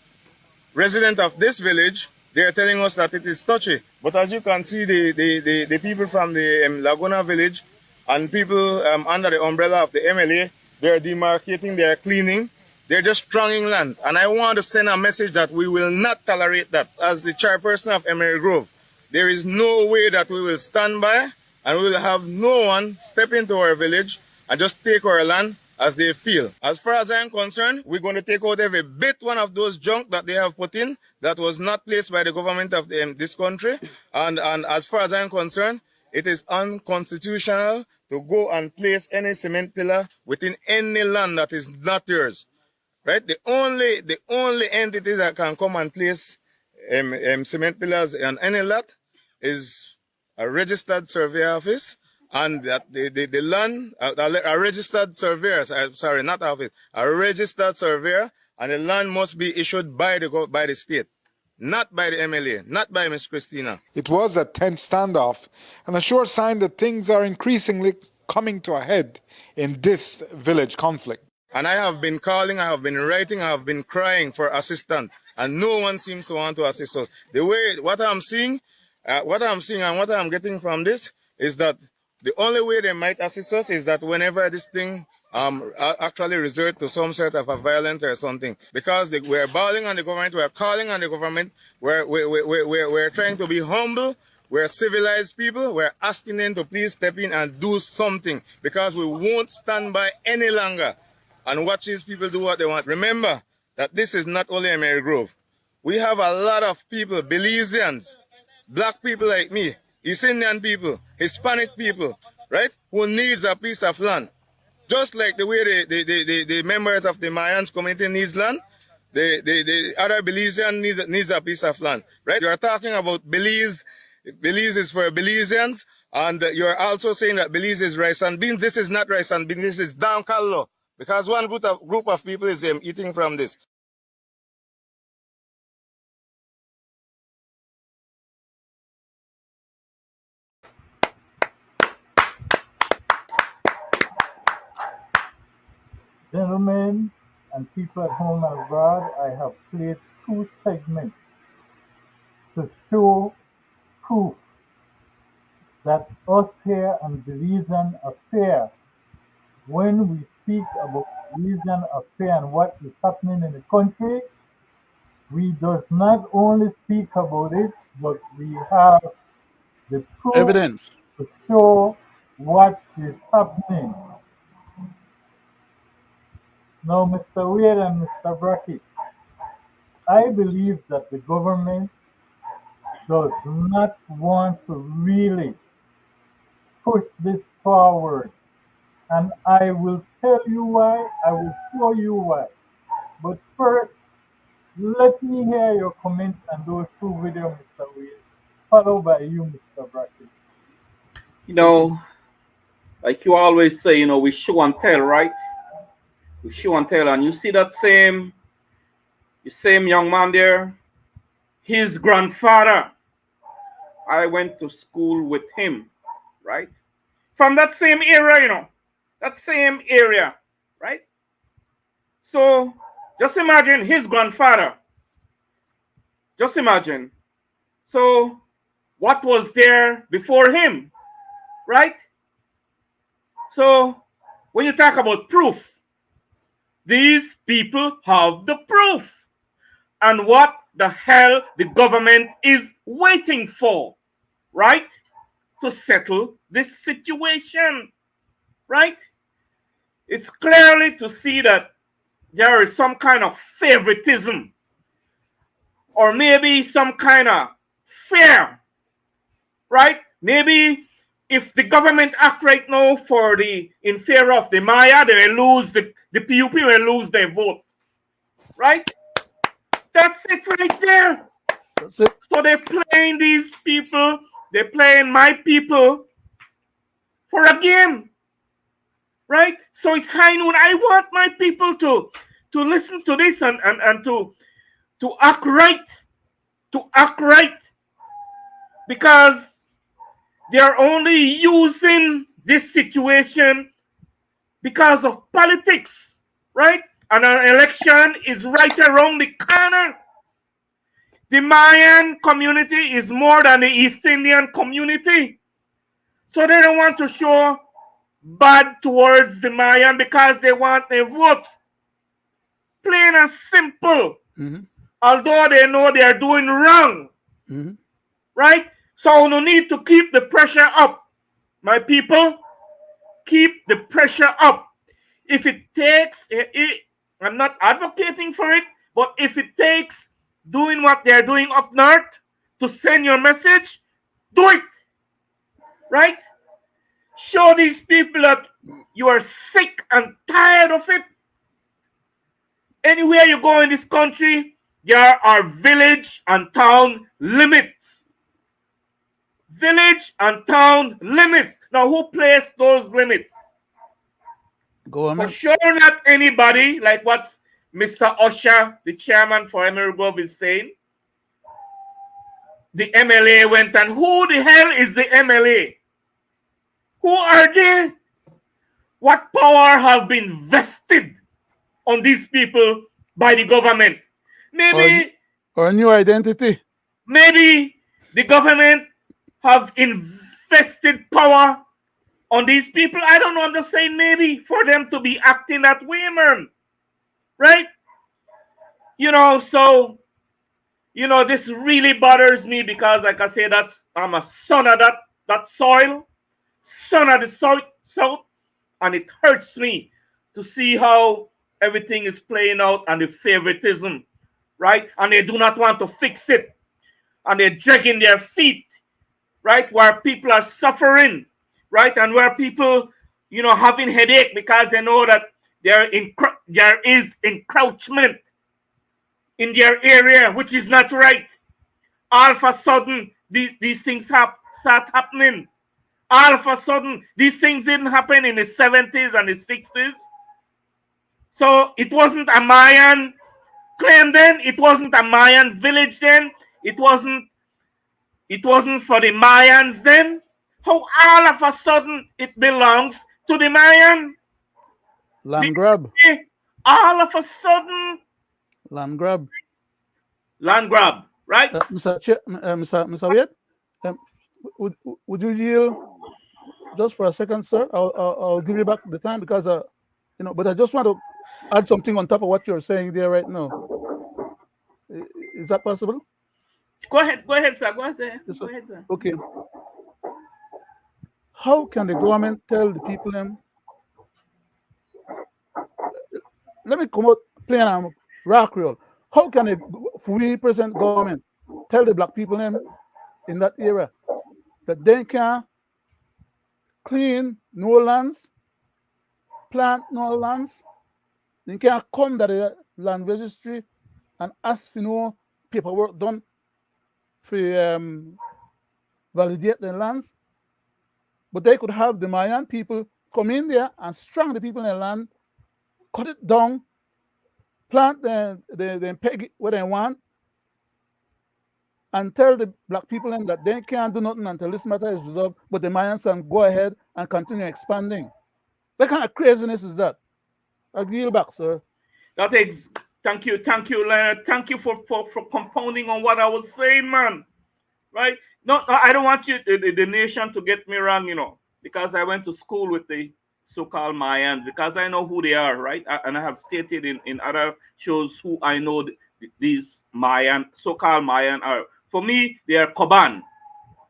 residents of this village, they are telling us that it is touchy. But as you can see, the people from the Laguna village and people under the umbrella of the MLA, they are demarcating, they are cleaning, they're just stronging land. And I want to send a message that we will not tolerate that. As the chairperson of Emery Grove, there is no way that we will stand by and we will have no one step into our village and just take our land as they feel. As far as I'm concerned, we're going to take out every bit one of those junk that they have put in that was not placed by the government of this country. And as far as I'm concerned, it is unconstitutional to go and place any cement pillar within any land that is not yours. Right? The only entity that can come and place cement pillars on any lot is a registered survey office. And that the land, a registered surveyor, sorry, not office, a registered surveyor, and the land must be issued by the state, not by the MLA, not by Miss Christina. It was a tense standoff and a sure sign that things are increasingly coming to a head in this village conflict. And I have been calling, I have been writing, I have been crying for assistance, and no one seems to want to assist us. What I'm seeing and what I'm getting from this is that the only way they might assist us is that whenever this thing actually resort to some sort of a violence or something, because we're bawling on the government, we're calling on the government, we're trying to be humble, we're civilized people, we're asking them to please step in and do something, because we won't stand by any longer and watch these people do what they want. Remember that this is not only Emery Grove. We have a lot of people, Belizeans, black people like me, East Indian people, Hispanic people, right, who needs a piece of land. Just like the way the members of the Mayans community needs land, the other Belizean needs a piece of land, right? You are talking about Belize. Belize is for Belizeans, and you're also saying that Belize is rice and beans. This is not rice and beans, this is down callo, because one group of people is eating from this. Gentlemen and people at home and abroad, I have played 2 segments to show proof that us here and Belizean affair, when we speak about Belizean affair and what is happening in the country, we does not only speak about it, but we have the proof Evidence. to show what is happening. Now, Mr. Wade and Mr. Brackett, I believe that the government does not want to really push this forward. And I will tell you why, I will show you why. But first, let me hear your comments on those 2 videos, Mr. Wade, followed by you, Mr. Brackett. You know, like you always say, you know, we show and tell, right? We show and tell. And you see that same young man there, his grandfather, I went to school with him, right? From that same area, you know, that same area, right? So just imagine his grandfather. Just imagine. So what was there before him, right? So when you talk about proof, these people have the proof. And what the hell the government is waiting for, right? To settle this situation, right? It's clearly to see that there is some kind of favoritism, or maybe some kind of fear, right? Maybe if the government act right now in favor of the Maya, they will lose the PUP will lose their vote, right? That's it right there. That's it. So they're playing these people, they're playing my people for a game, right? So it's high noon. I want my people to listen to this and to act right, because they're only using this situation because of politics, right? And an election is right around the corner. The Mayan community is more than the East Indian community. So they don't want to show bad towards the Mayan because they want their vote. Plain and simple. Mm-hmm. Although they know they are doing wrong. Mm-hmm. Right? So we need to keep the pressure up. My people, keep the pressure up. If it takes, I'm not advocating for it, but if it takes doing what they're doing up north to send your message, do it. Right? Show these people that you are sick and tired of it. Anywhere you go in this country, there are village and town limits. Village and town limits. Now, who placed those limits? Government. For sure not anybody, like what Mr. Usher, the chairman for Emery Grove, is saying. The MLA went, and who the hell is the MLA? Who are they? What power have been vested on these people by the government? Maybe or a new identity. Maybe the government have invested power on these people. I don't know. I'm just saying maybe for them to be acting that way, man. Right? So this really bothers me because, like I say, I'm a son of that soil, son of the south, and it hurts me to see how everything is playing out and the favoritism, right? And they do not want to fix it, and they're dragging their feet, right? Where people are suffering, right? And where people, having headache because they know that there is encroachment in their area, which is not right. All of a sudden, these things start happening. All of a sudden, these things didn't happen in the 70s and the 60s. So it wasn't a Mayan claim then. It wasn't a Mayan village then. It wasn't for the Mayans then. How all of a sudden it belongs to the Mayan? Land grab. All of a sudden. Land grab. Land grab, right? Mr. Wade, would you yield just for a second, sir? I'll give you back the time because but I just want to add something on top of what you're saying there right now. Is that possible? Go ahead, sir. Yes, sir. Okay. How can the government tell the people them? Let me come out plain and rock real. How can a fully present government tell the black people them in that area that they can clean no lands, plant no lands, they can come to the land registry and ask for no paperwork done for validate the lands, but they could have the Mayan people come in there and strong the people in the land, cut it down, plant the peg it where they want, and tell the black people then that they can't do nothing until this matter is resolved, but the Mayans can go ahead and continue expanding. What kind of craziness is that? I'll give you back, sir. Thank you, Leonard. Thank you for compounding on what I was saying, man. Right? No, I don't want the nation to get me wrong, because I went to school with the so-called Mayans, because I know who they are, right? And I have stated in other shows who I know these so-called Mayan are. For me, they are Coban,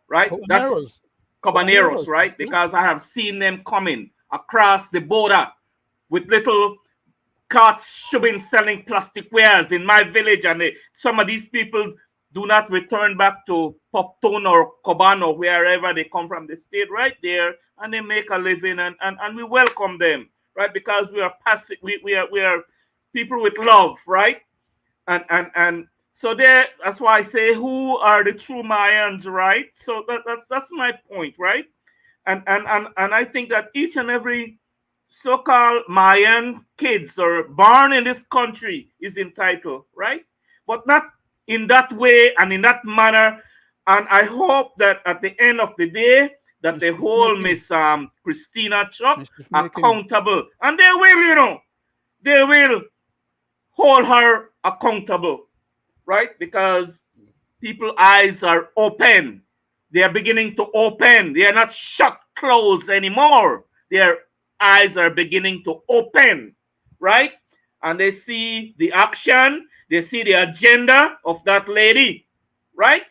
right? That's Cobaneros, right? Because I have seen them coming across the border with little carts should be selling plastic wares in my village, and some of these people do not return back to Poptown or Coban or wherever they come from. They stayed right there and they make a living, and we welcome them, right? Because we are passive, we are people with love, right? And so there, that's why I say, who are the true Mayans, right? So that's my point, right? And I think that each and every so-called Mayan kids or born in this country is entitled, right? But not in that way and in that manner. And I hope that at the end of the day, that they hold Miss Christina Chuck accountable, and they will, they will hold her accountable, right? Because people's eyes are open. They are beginning to open. They are not shut closed anymore. Their eyes are beginning to open, right? And they see the action, they see the agenda of that lady, right?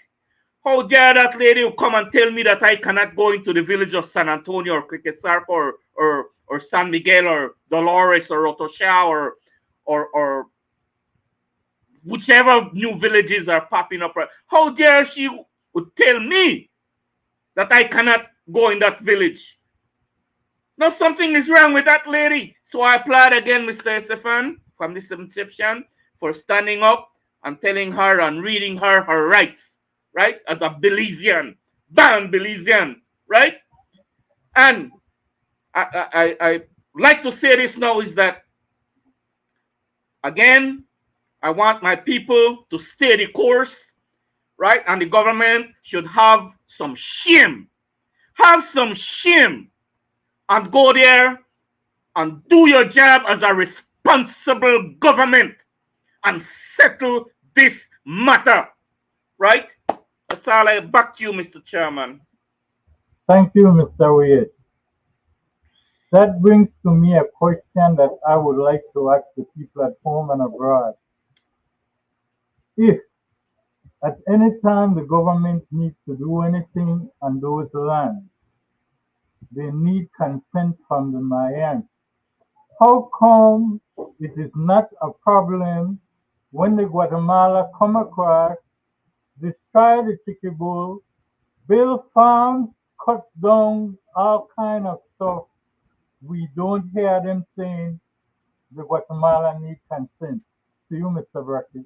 How dare that lady will come and tell me that I cannot go into the village of San Antonio or Criquesarco or San Miguel or Dolores or Rotosha or whichever new villages are popping up. How dare she would tell me that I cannot go in that village? Now something is wrong with that lady. So I applaud again Mr. Estefan from this inception for standing up and telling her and reading her rights, right? As a Belizean, born Belizean, right? And I like to say this now is that, again, I want my people to stay the course, right? And the government should have some shame. Have some shame and go there and do your job as a responsible government and settle this matter, right? That's all. Back to you, Mr. Chairman. Thank you, Mr. Wade. That brings to me a question that I would like to ask the people at home and abroad. If at any time the government needs to do anything on those lands, they need consent from the Mayans. How come it is not a problem when the Guatemala come across, destroy the chicky bull, build farms, cut down all kind of stuff? We don't hear them saying the Guatemala need consent. To you, Mr. Brackett.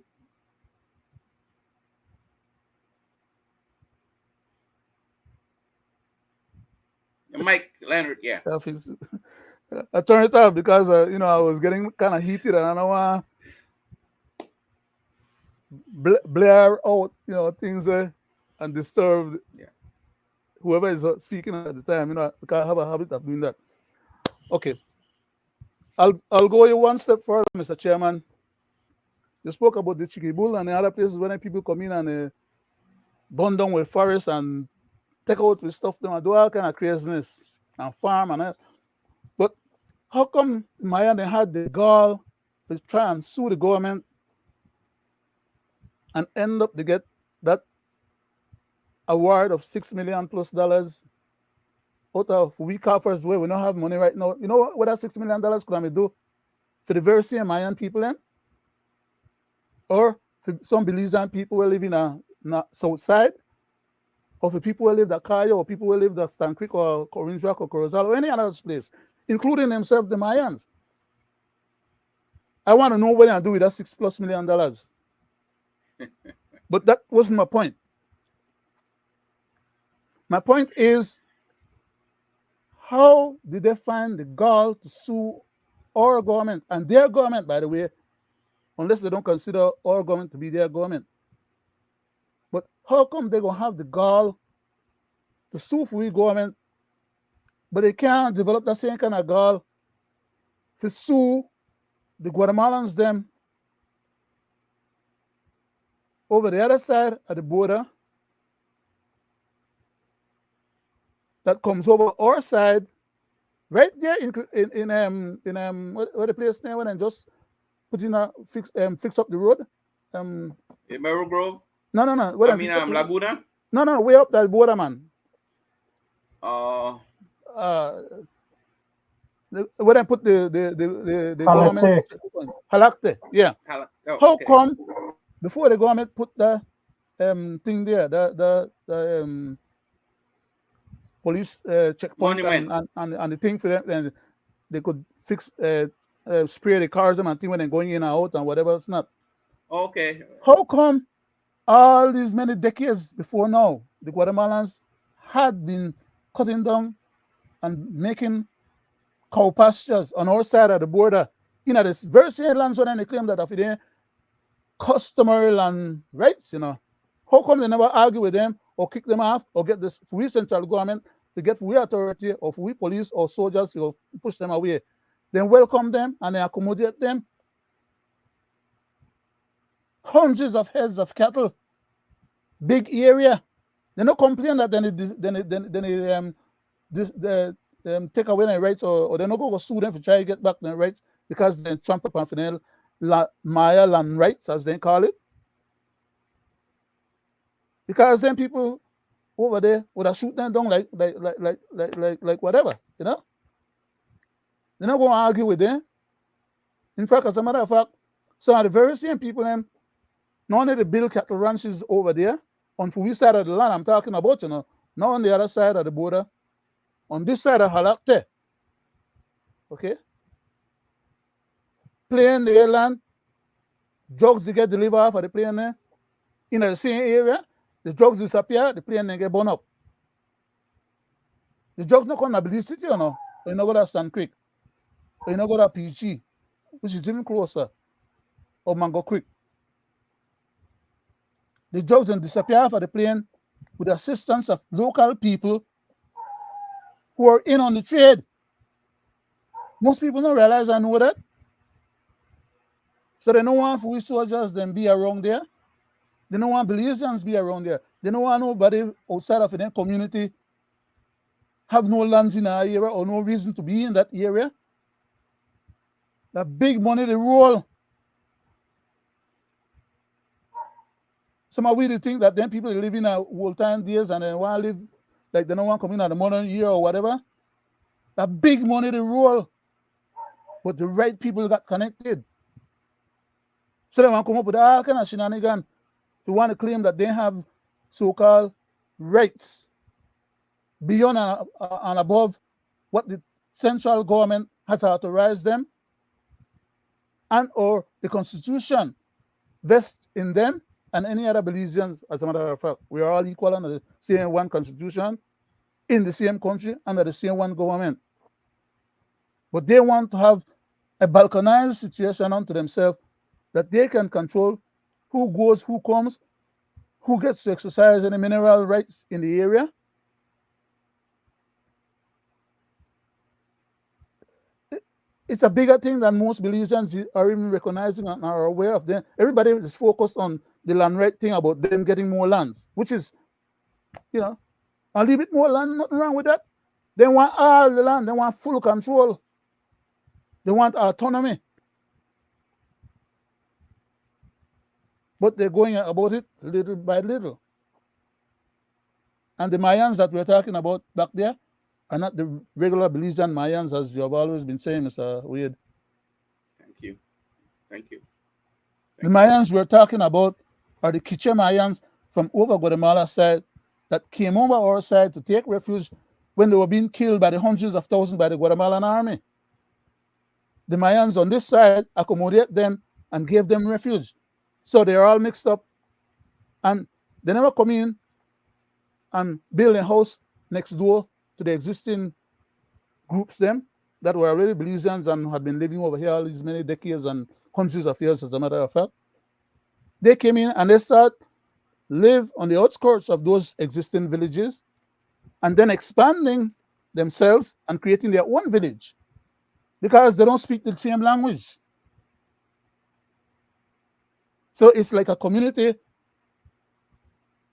Mike, Leonard, yeah. I turned it off because I was getting kind of heated and I don't want to blare out things and disturb whoever is speaking at the time. I have a habit of doing that. Okay, I'll go one step further, Mr. Chairman. You spoke about the Chicky Bull and the other places when people come in and burn down with forests and take out with stuff, them and do all kind of craziness and farm and that. But how come Maya they had the gall to try and sue the government and end up to get that award of $6 million plus out of week offers where we don't have money right now? You know what that $6 million could have do for the very same Mayan people then? Or for some Belizean people who live in a south side? Or for people who live at Cayo, or people who live at Stan Creek or Orange Rock or Corozal or any other place, including themselves, the Mayans. I want to know what they do with that $6+ million. But that wasn't my point. My point is, how did they find the gall to sue our government and their government, by the way, unless they don't consider our government to be their government? But how come they're going to have the gall to sue for the government, but they can't develop that same kind of gall to sue the Guatemalans them over the other side of the border that comes over our side, right there in what the place name when and just put in a fix up the road. Merrill Grove? No. Laguna? No, way up that border, man. When I put the government Halakte, yeah. Oh, How okay. come before the government put the thing there, the police checkpoint Monument. and the thing for them, and they could fix spray the cars and thing when they're going in and out and whatever else not. Okay. How come all these many decades before now, the Guatemalans had been cutting down and making cow pastures on our side of the border? You know, this very same lands when they claim that if they customary land rights, you know. How come they never argue with them or kick them off or get this free central government to get free authority or free police or soldiers to push them away? Then welcome them and they accommodate them. Hundreds of heads of cattle, big area. They don't complain that they take away their rights or they not go sue them to try to get back their rights because they trample upon Maya land rights, as they call it. Because then people over there would have shoot them down like whatever, you know. They're not going to argue with them. In fact, as a matter of fact, some of the very same people them not only the build cattle ranches over there on the side of the land I'm talking about, you know, not on the other side of the border, on this side of Halakte, okay, plane the airland, drugs they get delivered off of the plane there, in the same area, the drugs disappear, the plane then get burned up. The drugs not come to Belize City, you know, or you not go to Sand Creek, or you not go to PG, which is even closer, or Mango Creek. The drugs then disappear off of the plane with the assistance of local people who are in on the trade. Most people don't realize I know that. So they don't want we soldiers then be around there. They don't want Belizeans be around there. They don't want nobody outside of their community have no lands in our area or no reason to be in that area. The big money they roll. Some of we think that then people live in old time days and they want to live like they don't want to come in at the modern year or whatever. The big money they roll. But the right people got connected. So they want to come up with all kind of shenanigans to want to claim that they have so-called rights beyond and above what the central government has authorized them and or the Constitution vests in them and any other Belizeans. As a matter of fact, we are all equal under the same one Constitution, in the same country, under the same one government. But they want to have a balkanized situation unto themselves that they can control who goes, who comes, who gets to exercise any mineral rights in the area. It's a bigger thing than most Belizeans are even recognizing and are aware of. Them. Everybody is focused on the land right thing about them getting more lands, which is, you know, a little bit more land, nothing wrong with that. They want all the land, they want full control. They want autonomy. But they're going about it little by little. And the Mayans that we're talking about back there are not the regular Belizean Mayans, as you have always been saying, Mr. Wade. Thank you. Thank you. The Mayans we're talking about are the Quiche Mayans from over Guatemala side that came over our side to take refuge when they were being killed by the hundreds of thousands by the Guatemalan army. The Mayans on this side accommodate them and gave them refuge. So they're all mixed up. And they never come in and build a house next door to the existing groups them that were already Belizeans and had been living over here all these many decades and hundreds of years, as a matter of fact. They came in and they start live on the outskirts of those existing villages and then expanding themselves and creating their own village because they don't speak the same language. So it's like a community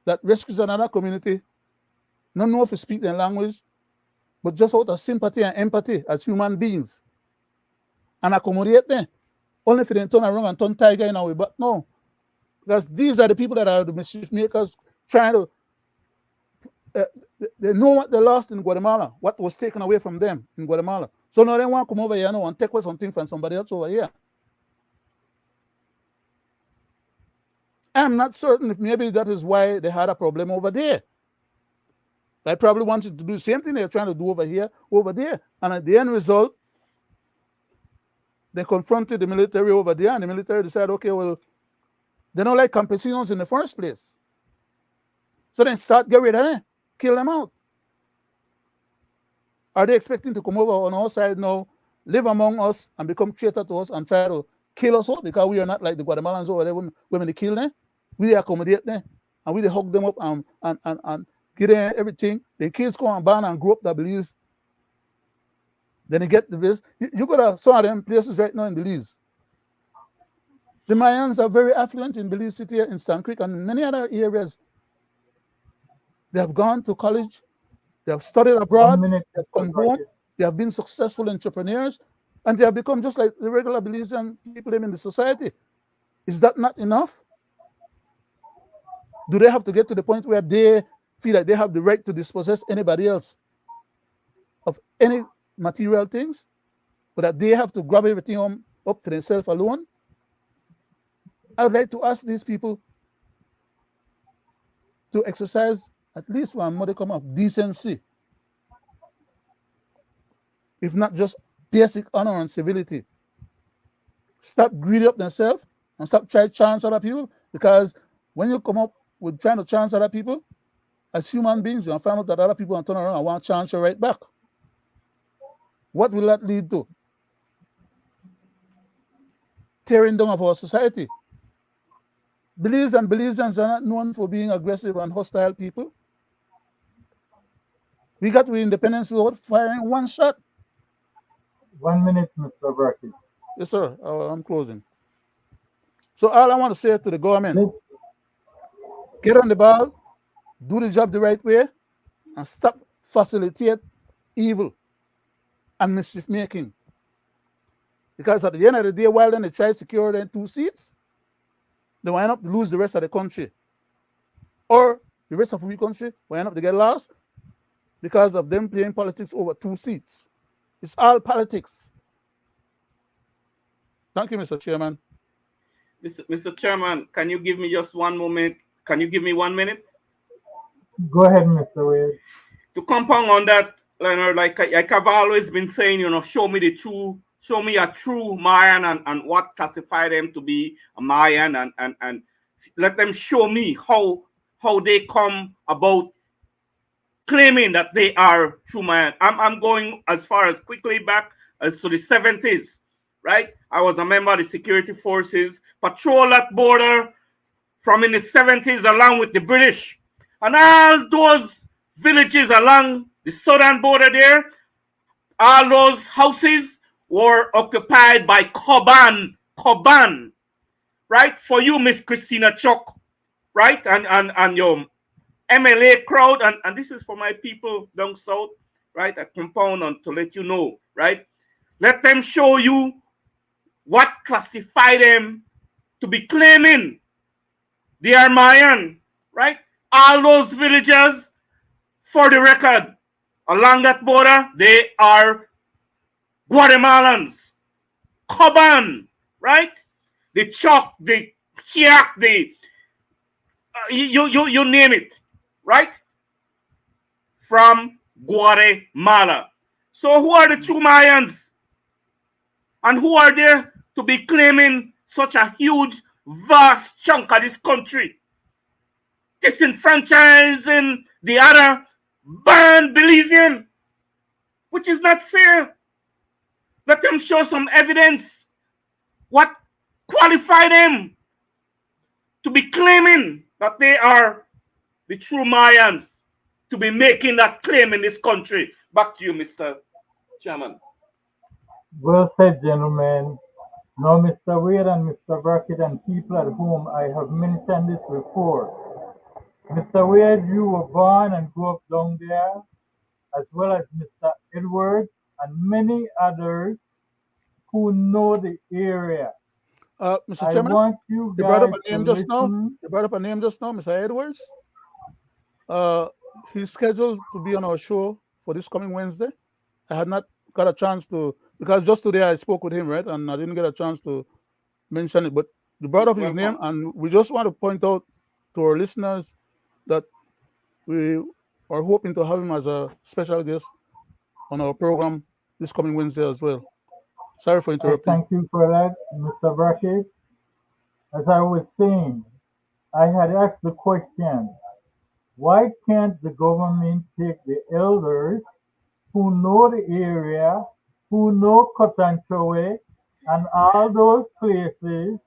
that rescues another community, not know if they speak their language, but just out of sympathy and empathy as human beings and accommodate them. Only if they turn around and turn tiger in our way, but no. Because these are the people that are the mischief makers trying to they know what they lost in Guatemala, what was taken away from them in Guatemala. So now they want to come over here now and take away something from somebody else over here. I'm not certain if maybe that is why they had a problem over there. They probably wanted to do the same thing they're trying to do over here, over there. And at the end result, they confronted the military over there, and the military decided, okay, well, they don't like campesinos in the first place. So then start get rid of them, kill them out. Are they expecting to come over on our side now, live among us, and become traitor to us and try to kill us out because we are not like the Guatemalans over there when they kill them? We accommodate them, and we hug them up and give them everything. The kids come and born and grow up that Belize. Then they get the Belize. You got some of them places right now in Belize. The Mayans are very affluent in Belize City, in Sand Creek, and in many other areas. They have gone to college, they have studied abroad, they have come home, they have been successful entrepreneurs, and they have become just like the regular Belizean people in the society. Is that not enough? Do they have to get to the point where they feel like they have the right to dispossess anybody else of any material things, or that they have to grab everything up for themselves alone? I would like to ask these people to exercise at least one modicum of decency, if not just basic honor and civility. Stop greedy up themselves and stop trying to chance other people, because when you come up with trying to chance other people, as human beings, you'll find out that other people will turn around and want to chance you right back. What will that lead to? Tearing down of our society. Belize and Belizeans are not known for being aggressive and hostile people. We got to independence without firing one shot. 1 minute, Mr. Brackett. Yes, sir. I'm closing. So all I want to say to the government, get on the ball, do the job the right way, and stop facilitate evil and mischief making. Because at the end of the day, while then they try to secure them 2 seats, they wind up to lose the rest of the country. Or the rest of the country wind up to get lost because of them playing politics over 2 seats. It's all politics. Thank you, Mr. Chairman. Mr. Chairman, can you give me just 1 moment? Can you give me 1 minute? Go ahead, Mr. Wade. To compound on that, Leonard, like I've always been saying, show me a true Mayan and what classify them to be a Mayan, and let them show me how they come about claiming that they are true Mayan. I'm going as far as quickly back as to the 70s, right? I was a member of the security forces, patrol that border from in the 70s along with the British. And all those villages along the southern border there, all those houses were occupied by Koban, right? For you, Miss Christina Chuck, right? And your MLA crowd, and this is for my people down south, right? I compound on to let you know, right? Let them show you what classify them to be claiming they are Mayan, right? All those villagers, for the record, along that border, they are Guatemalans, Coban, right? The Chok, the Chiak, the you name it, right? From Guatemala. So who are the true Mayans? And who are there to be claiming such a huge, vast chunk of this country? Disenfranchising the other banned Belizean, which is not fair. Let them show some evidence. What qualify them to be claiming that they are the true Mayans, to be making that claim in this country? Back to you, Mr. Chairman. Well said, gentlemen. Now, Mr. Wade and Mr. Brackett and people at home, I have mentioned this before. Mr. Wade, you were born and grew up down there, as well as Mr. Edwards and many others who know the area. Mr. I Chairman, want you you brought up guys a name to just now. listen. You brought up a name just now, Mr. Edwards. He's scheduled to be on our show for this coming Wednesday. I had not got a chance to, because just today I spoke with him, right? And I didn't get a chance to mention it. But you brought up his name, Welcome. and we just want to point out to our listeners that we are hoping to have him as a special guest on our program this coming Wednesday as well. Sorry for I interrupting. thank you for that, Mr. Brackett. As I was saying, I had asked the question, why can't the government take the elders who know the area, who know Cotantroe and all those places,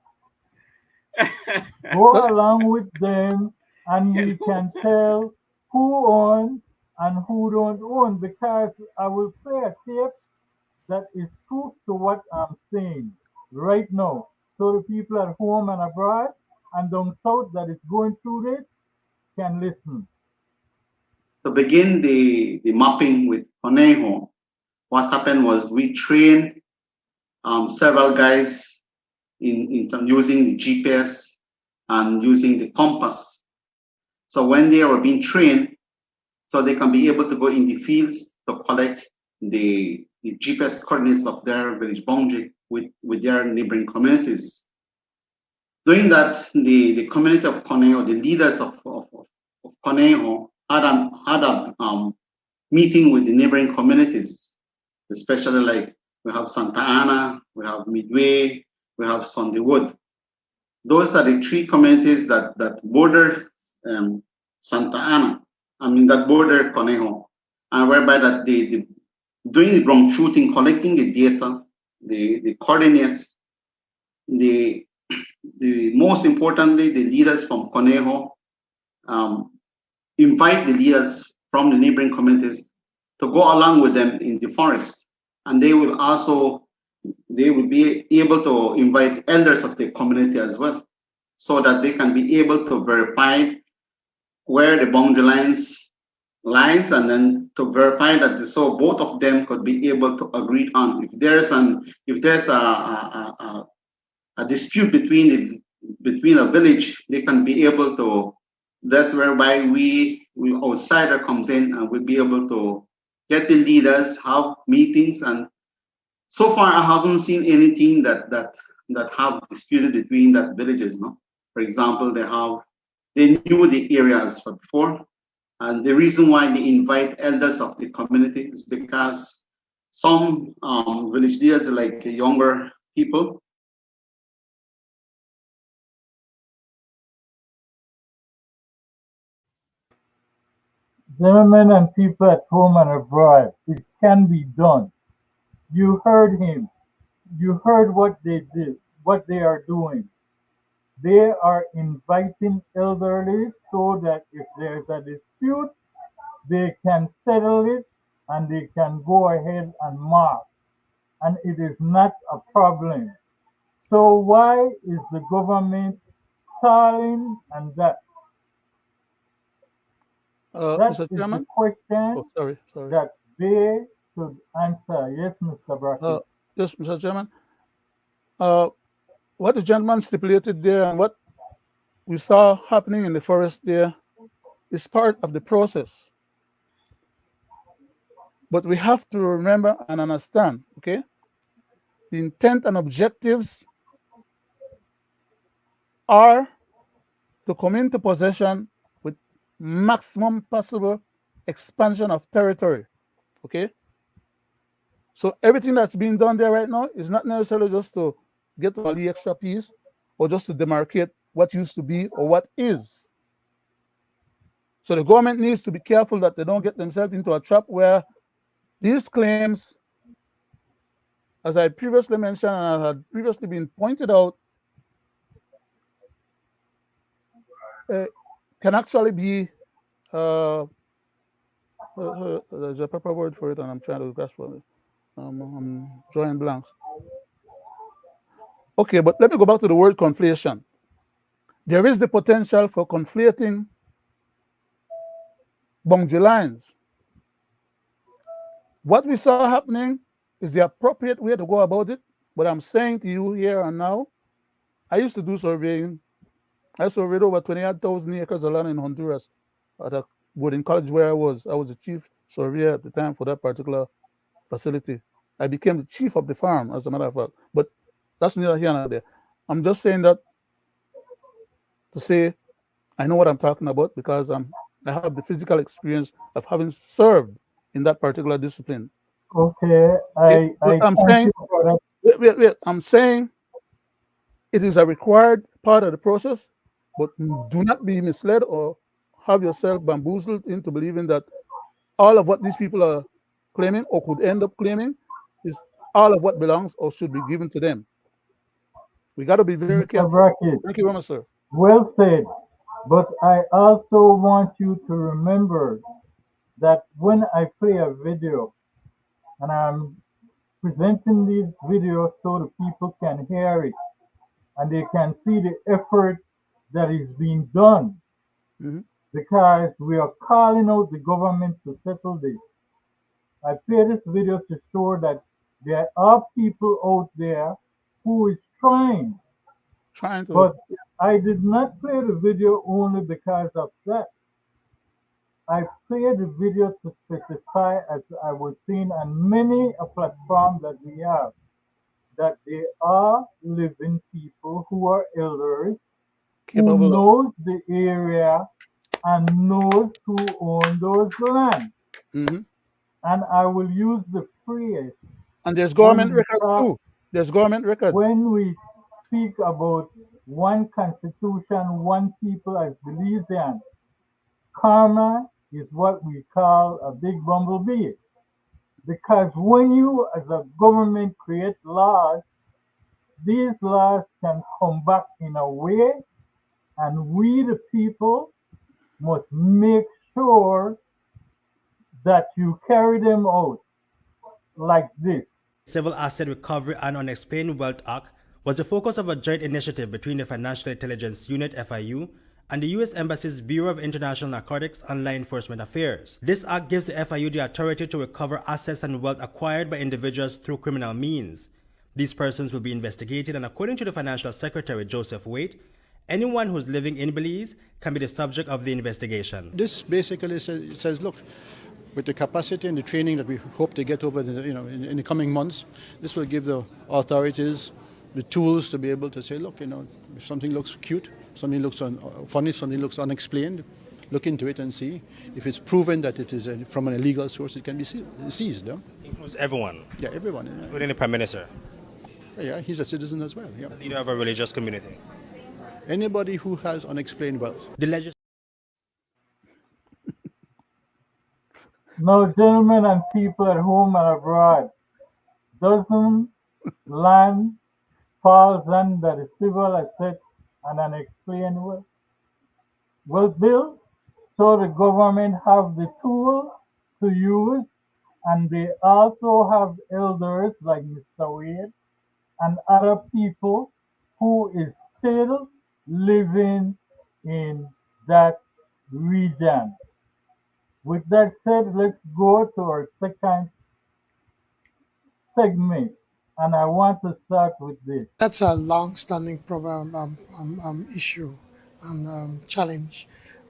go That's, along with them, and we can tell who owns and who don't own, because I will play a tape that is proof to what I'm saying right now. So the people at home and abroad and down south that is going through this can listen. To begin the mapping with Conejo, what happened was we trained several guys in using the GPS and using the compass. So when they were being trained, so they can be able to go in the fields to collect the GPS coordinates of their village boundary with their neighboring communities. Doing that, the community of Conejo, the leaders of Conejo had a meeting with the neighboring communities, especially like we have Santa Ana, we have Midway, we have Sunday Wood. Those are the three communities that border Santa Ana. I mean that border Conejo, and whereby that they doing the ground shooting, collecting the data, the coordinates, the most importantly, the leaders from Conejo invite the leaders from the neighboring communities to go along with them in the forest, and they will be able to invite elders of the community as well, so that they can be able to verify where the boundary lines lies, and then to verify that so both of them could be able to agree on if there's a dispute between a village, they can be able to. That's whereby we outsider comes in, and we'll be able to get the leaders, have meetings, and so far I haven't seen anything that have disputed between that villages. No, for example, they knew the areas for before, and the reason why they invite elders of the community is because some village leaders are like younger people. Gentlemen and people at home and abroad, it can be done. You heard him. You heard what they did, what they are doing. They are inviting elderly so that if there's a dispute, they can settle it and they can go ahead and mark. And it is not a problem. So why is the government stalling and that? That Mr. is the Chairman. question Oh, sorry. that they should answer. Yes, Mr. Brackett. Yes, Mr. Chairman. What the gentleman stipulated there and what we saw happening in the forest there is part of the process. But we have to remember and understand, okay? The intent and objectives are to come into possession with maximum possible expansion of territory, okay? So everything that's being done there right now is not necessarily just to get all the extra piece or just to demarcate what used to be or what is. So the government needs to be careful that they don't get themselves into a trap where these claims, as I previously mentioned and had previously been pointed out, can actually be, there's a proper word for it and I'm trying to grasp for it. I'm drawing blanks. Okay, but let me go back to the word conflation. There is the potential for conflating boundary lines. What we saw happening is the appropriate way to go about it, but I'm saying to you here and now, I used to do surveying. I surveyed over 28,000 acres of land in Honduras at a But in college where I was the chief surveyor at the time for that particular facility. I became the chief of the farm, as a matter of fact. But that's neither here nor there. I'm just saying that to say I know what I'm talking about because I have the physical experience of having served in that particular discipline. Okay, But I I'm thank saying, you for that. wait. I'm saying it is a required part of the process, but do not be misled or have yourself bamboozled into believing that all of what these people are claiming or could end up claiming is all of what belongs or should be given to them. We got to be very Mr. careful. Brackett, Thank you very much, sir. well said. But I also want you to remember that when I play a video and I'm presenting these videos so the people can hear it and they can see the effort that is being done, Mhm. because we are calling out the government to settle this. I play this video to show that there are people out there who is trying, Trying to. but I did not play the video only because of that. I played the video to specify, as I was saying on many a platform that we have, that there are living people who are elders who Capable of. knows the area and knows who own those land. Mhm. And I will use the phrase And there's when government we records talk, too. There's government records. when we speak about one constitution, one people as Belizean. Karma is what we call a big bumblebee. Because when you as a government create laws, these laws can come back in a way, and we the people must make sure that you carry them out like this. Civil Asset Recovery and Unexplained Wealth Act was the focus of a joint initiative between the Financial Intelligence Unit FIU and the U.S. Embassy's Bureau of International Narcotics and Law Enforcement Affairs. This act gives the FIU the authority to recover assets and wealth acquired by individuals through criminal means. These persons will be investigated, and according to the Financial Secretary Joseph Waite, anyone who's living in Belize can be the subject of the investigation. This basically says, look, with the capacity and the training that we hope to get over in the coming months, this will give the authorities the tools to be able to say, look, if something looks cute, something looks funny, something looks unexplained, look into it and see. If it's proven that it is from an illegal source, it can be seized. Yeah? Includes everyone. Yeah, everyone. Including the Prime Minister. Yeah, he's a citizen as well. Yeah. The leader of a religious community. Anybody who has unexplained wealth. The Now, gentlemen and people at home and abroad, doesn't land falls under the civil asset and unexplained wealth bill, so the government have the tool to use, and they also have elders like Mr. Wade and other people who is still living in that region. With that said, let's go to our second segment, and I want to start with this. That's a long-standing issue and challenge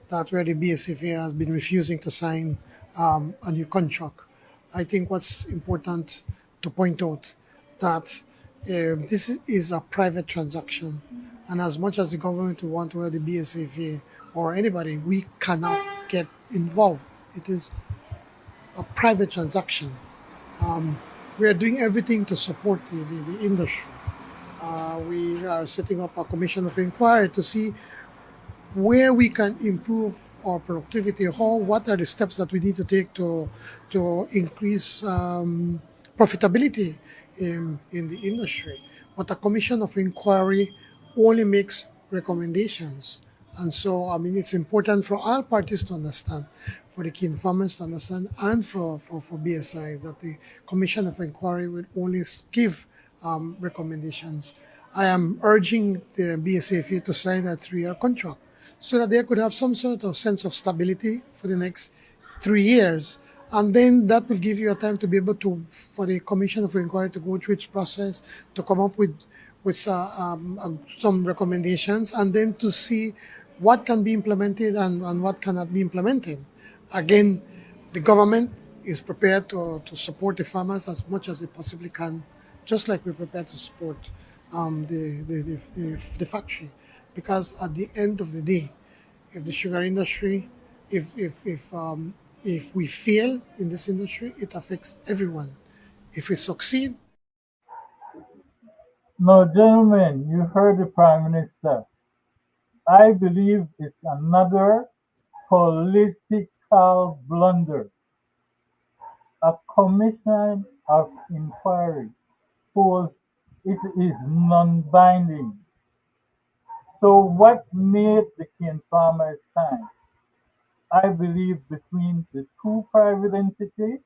that where the BSFA has been refusing to sign a new contract. I think what's important to point out that this is a private transaction, and as much as the government will want to wear the BSFA or anybody, we cannot get involved. It is a private transaction. We are doing everything to support the industry. We are setting up a commission of inquiry to see where we can improve our productivity, what are the steps that we need to take to increase profitability in the industry. But a commission of inquiry only makes recommendations. And so, it's important for all parties to understand, for the key informants to understand, and for BSI, that the Commission of Inquiry will only give recommendations. I am urging the BSAFA to sign a 3-year contract so that they could have some sort of sense of stability for the next 3 years. And then that will give you a time to be able to, for the Commission of Inquiry to go through its process, to come up with some recommendations, and then to see what can be implemented and what cannot be implemented. Again, the government is prepared to support the farmers as much as it possibly can, just like we're prepared to support the factory. Because at the end of the day, if the sugar industry, if we fail in this industry, it affects everyone. If we succeed, Now, gentlemen, you heard the Prime Minister. I believe it's another political blunder. A commission of inquiry polls it is non-binding. So what made the cane farmers stand? I believe between the two private entities,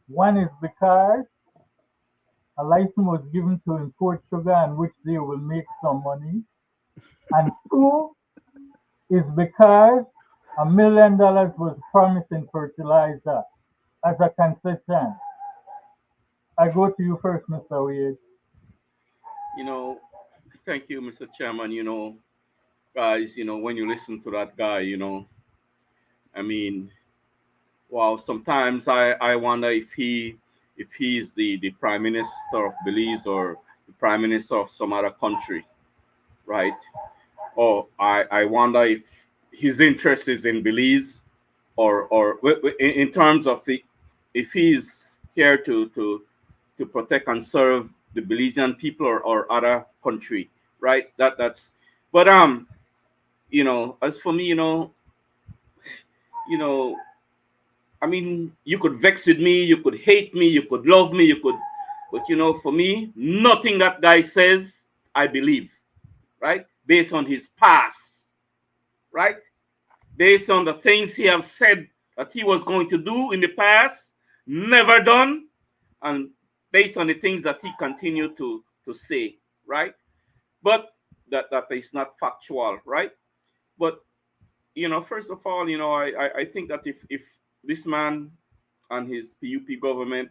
one is because a license was given to import sugar and which they will make some money. And two is because $1 million was promised in fertilizer as a concession. I go to you first, Mr. Wade. You know, thank you, Mr. Chairman. Guys, when you listen to that guy, I mean, wow, sometimes I wonder if he's the prime minister of Belize or the prime minister of some other country, right? Or I wonder if his interest is in Belize or in terms of if he's here to protect and serve the Belizean people or other country, right? But as for me, you know, I mean, you could vex with me, you could hate me, you could love me, but for me, nothing that guy says, I believe, right? Based on his past, right? Based on the things he have said that he was going to do in the past, never done, and based on the things that he continued to say, right? But that is not factual, right? But first of all, I think that if this man and his PUP government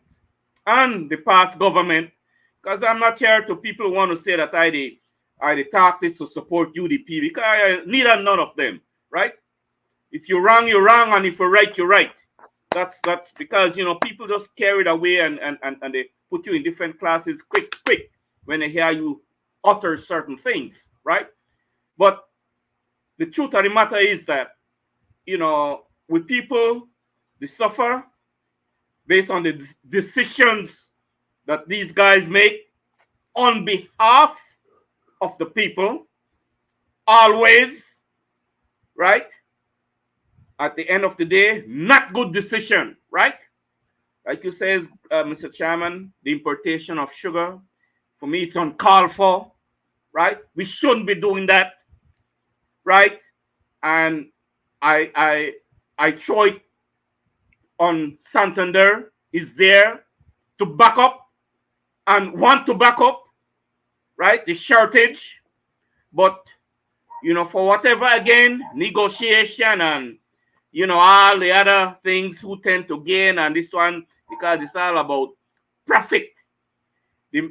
and the past government, because I'm not here to people who want to say that I talk this to support UDP, because neither none of them, right? If you're wrong, you're wrong, and if you're right, you're right. That's because people just carried away and they put you in different classes quick when they hear you utter certain things, right? But the truth of the matter is that with people, they suffer based on the decisions that these guys make on behalf of the people, always, right? At the end of the day, not good decision, right? Like you says, Mr. Chairman, the importation of sugar, for me, it's uncalled for, right? We shouldn't be doing that, right? And I throw it on Santander is there to back up and want to back up, right? The shortage, but for whatever again, negotiation and all the other things who tend to gain, and this one because it's all about profit. The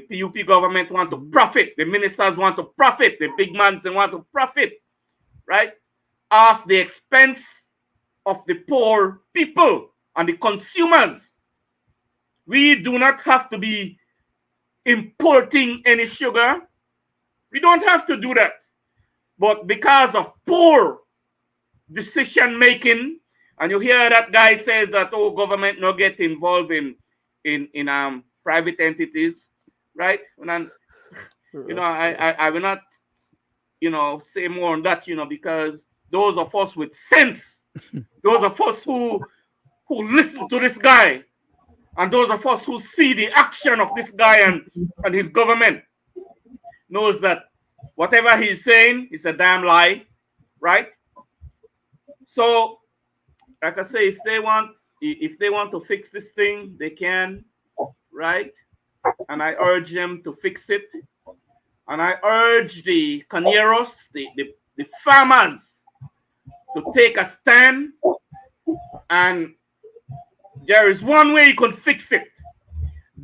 PUP government want to profit, the ministers want to profit, the big mans they want to profit, right? Off the expense of the poor people and the consumers. We do not have to be importing any sugar. We don't have to do that. But because of poor decision making, and you hear that guy says that government not get involved in private entities, right? I will not say more on that, because those of us with sense, those of us who listen to this guy, and those of us who see the action of this guy and his government knows that whatever he's saying is a damn lie, right? So, like I say, if they want to fix this thing, they can, right? And I urge them to fix it. And I urge the cañeros, the farmers, to take a stand. And there is one way you can fix it.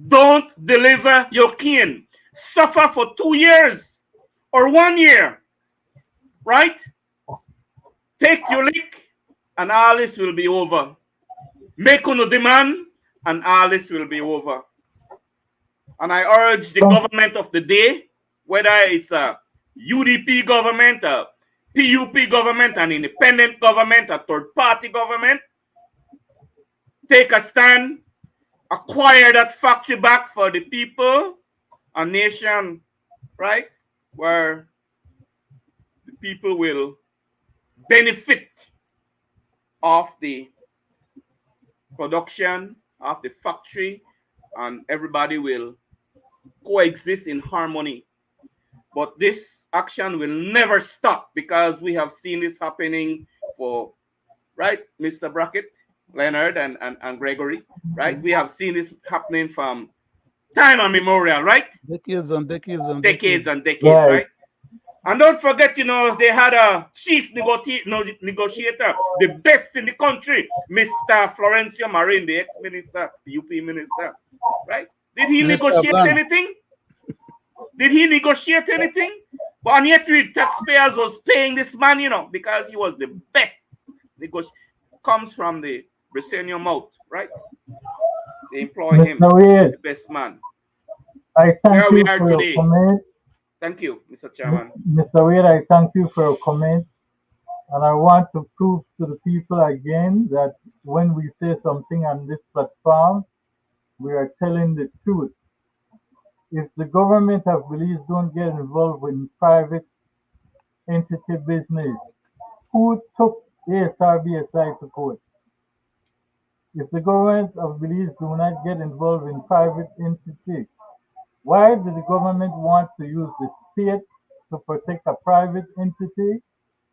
Don't deliver your cane. Suffer for 2 years or 1 year, right? Take your lick and all this will be over. Make no demand, and all this will be over. And I urge the government of the day, whether it's a UDP government, a PUP government, an independent government, a third-party government, take a stand, acquire that factory back for the people, a nation, right, where the people will benefit of the production of the factory, and everybody will coexist in harmony. But this action will never stop because we have seen this happening for, right, Mr. Brackett, Leonard, and Gregory, right? We have seen this happening from time immemorial, right? Decades and decades and Decades and decades, Right. right? And don't forget, you know, they had a chief negotiator, the best in the country, Mr. Florencio Marin, the ex-minister, PUP minister, right? Did he Minister of negotiate Land. anything? Did he negotiate anything? But and yet we taxpayers was paying this man, you know, because he was the best. Comes from the Brazilian mouth, right? They employ him, Mr. Wade, the best man. I thank Where we you are for your today. comment. Thank you, Mr. Chairman. Mr. Wade, I thank you for your comment. And I want to prove to the people again that when we say something on this platform, we are telling the truth. If the government of Belize don't get involved in private entity business, who took ASRBSI to court? If the government of Belize do not get involved in private entity, why did the government want to use the state to protect a private entity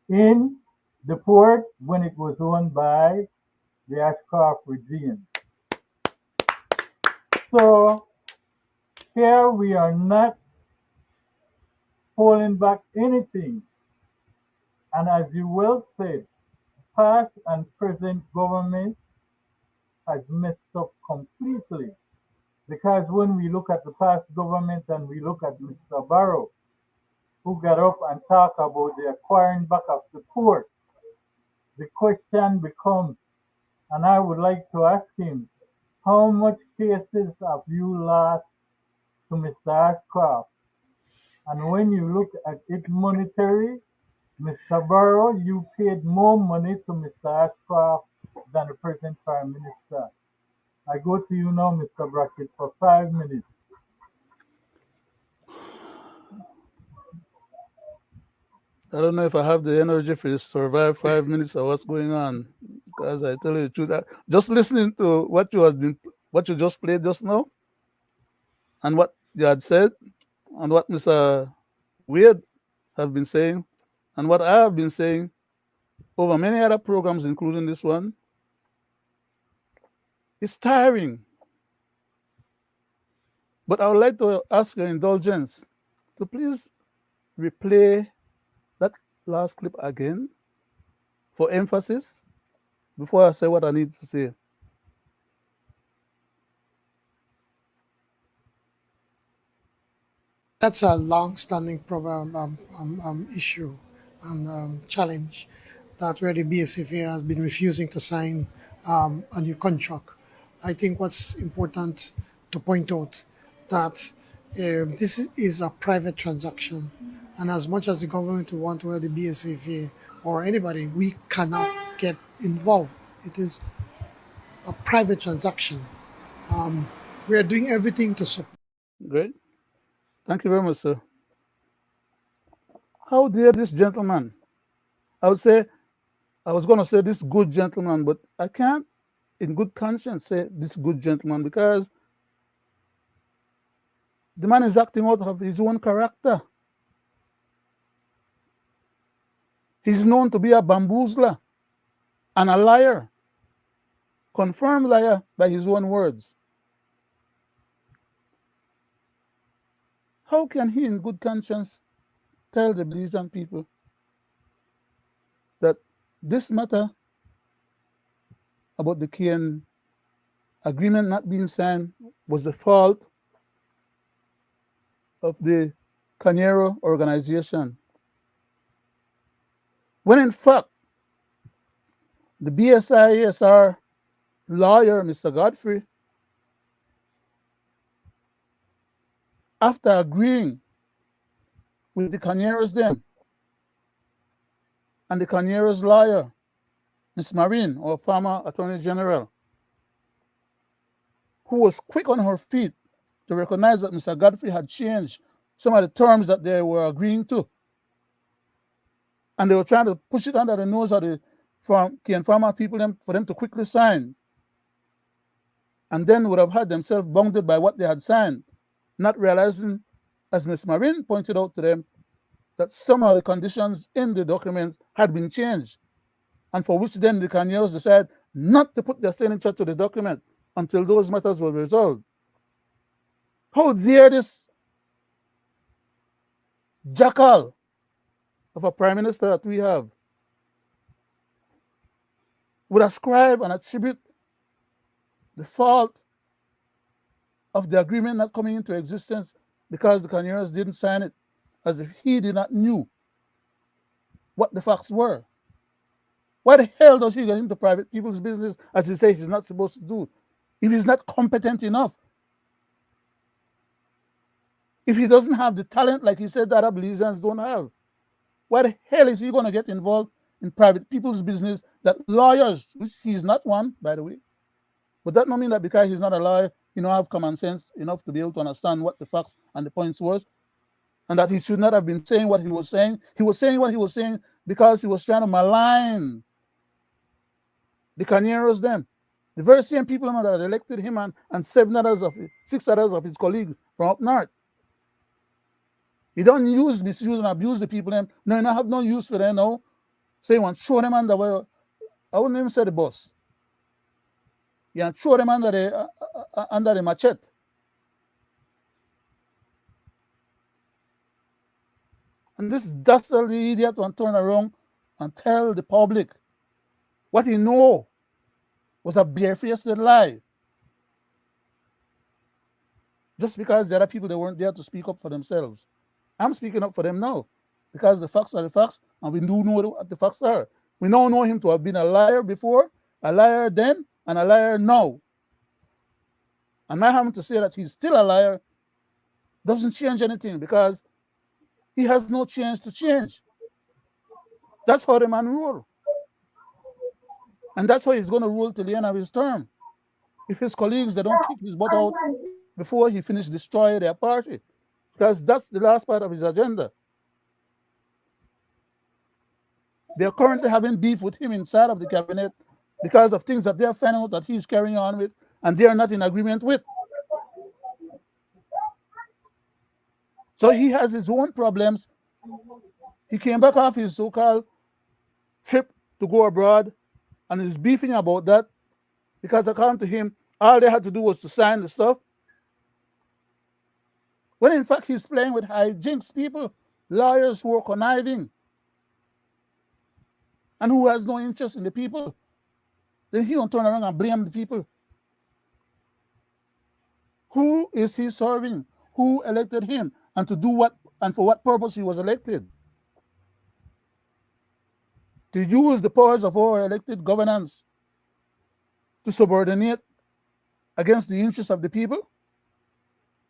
in the port when it was owned by the Ashcroft regime? So here we are not holding back anything. And as you well said, past and present government has messed up completely. Because when we look at the past government and we look at Mr. Barrow, who got up and talked about the acquiring back of the port, the question becomes, and I would like to ask him, how much cases have you lost to Mr. Ashcroft? And when you look at it monetary, Mr. Barrow, you paid more money to Mr. Ashcroft than the present Prime Minister. I go to you now, Mr. Brackett, for 5 minutes. I don't know if I have the energy to survive 5 minutes or what's going on. Because I tell you the truth, just listening to what you just played just now, and what you had said, and what Mr. Weird have been saying, and what I have been saying over many other programs, including this one, it's tiring. But I would like to ask your indulgence to please replay that last clip again for emphasis before I say what I need to say. That's a long-standing issue and challenge that where the BSFA has been refusing to sign a new contract. I think what's important to point out that this is a private transaction, and as much as the government will want to wear the BSFA or anybody, we cannot get involved. It is a private transaction. We are doing everything to support. Great. Thank you very much, sir. How dare this gentleman? I was going to say this good gentleman, but I can't in good conscience say this good gentleman because the man is acting out of his own character. He's known to be a bamboozler and a liar, confirmed liar by his own words. How can he in good conscience tell the Belizean people that this matter about the Kian agreement not being signed was the fault of the Canero organization, when in fact the BSISR lawyer, Mr. Godfrey, after agreeing with the Canieros them and the Canieros lawyer, Ms. Marine, or former Attorney General, who was quick on her feet to recognize that Mr. Godfrey had changed some of the terms that they were agreeing to. And they were trying to push it under the nose of the farmer people for them to quickly sign. And then would have had themselves bounded by what they had signed, not realizing, as Ms. Marine pointed out to them, that some of the conditions in the document had been changed, and for which then the Canieros decided not to put their signature to the document until those matters were resolved. How dare this jackal of a prime minister that we have would ascribe and attribute the fault of the agreement not coming into existence because the Canieros didn't sign it, as if he did not knew what the facts were. Why the hell does he get into private people's business, as he says he's not supposed to do, if he's not competent enough? If he doesn't have the talent, like he said, that other Belizeans don't have, why the hell is he going to get involved in private people's business that lawyers, which he's not one, by the way, but that don't mean that because he's not a lawyer, he don't have common sense enough to be able to understand what the facts and the points was, and that he should not have been saying what he was saying. He was saying what he was saying because he was trying to malign the Canieros then. The very same people that elected him and six others of his colleagues from up north. He don't misuse and abuse the people them. No, you don't have no use for them now. So you want to throw them under I wouldn't even say the bus. You want to throw them under the machete. And this dastardly idiot want to turn around and tell the public what he know was a barefaced lie. Just because there are people that weren't there to speak up for themselves. I'm speaking up for them now because the facts are the facts, and we do know what the facts are. We now know him to have been a liar before, a liar then, and a liar now. And my having to say that he's still a liar doesn't change anything because he has no chance to change. That's how the man rule. And that's how he's going to rule till the end of his term. If his colleagues, they don't kick his butt out before he finishes destroying their party. Because that's the last part of his agenda. They're currently having beef with him inside of the cabinet because of things that they're finding out that he's carrying on with and they're not in agreement with. So he has his own problems. He came back off his so-called trip to go abroad and is beefing about that because according to him, all they had to do was to sign the stuff. When in fact he's playing with hijinks people, lawyers who are conniving and who has no interest in the people. Then he don't turn around and blame the people. Who is he serving? Who elected him? And to do what and for what purpose he was elected? To use the powers of our elected governance to subordinate against the interests of the people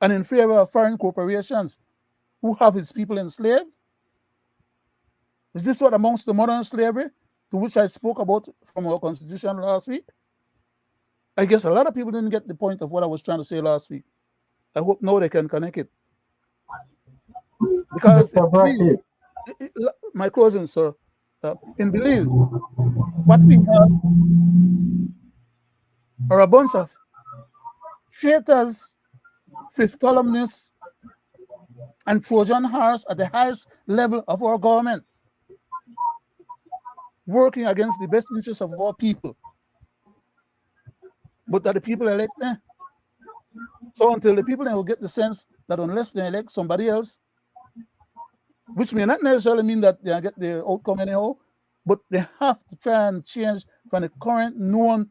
and in favor of foreign corporations who have its people enslaved? Is this what amongst the modern slavery to which I spoke about from our constitution last week? I guess a lot of people didn't get the point of what I was trying to say last week. I hope now they can connect it. Because my closing, sir, in Belize, what we have are a bunch of traitors, fifth columnists, and Trojan horse at the highest level of our government, working against the best interests of our people. But that the people elect them. So until the people will get the sense that unless they elect somebody else, which may not necessarily mean that they get the outcome anyhow, but they have to try and change from the current known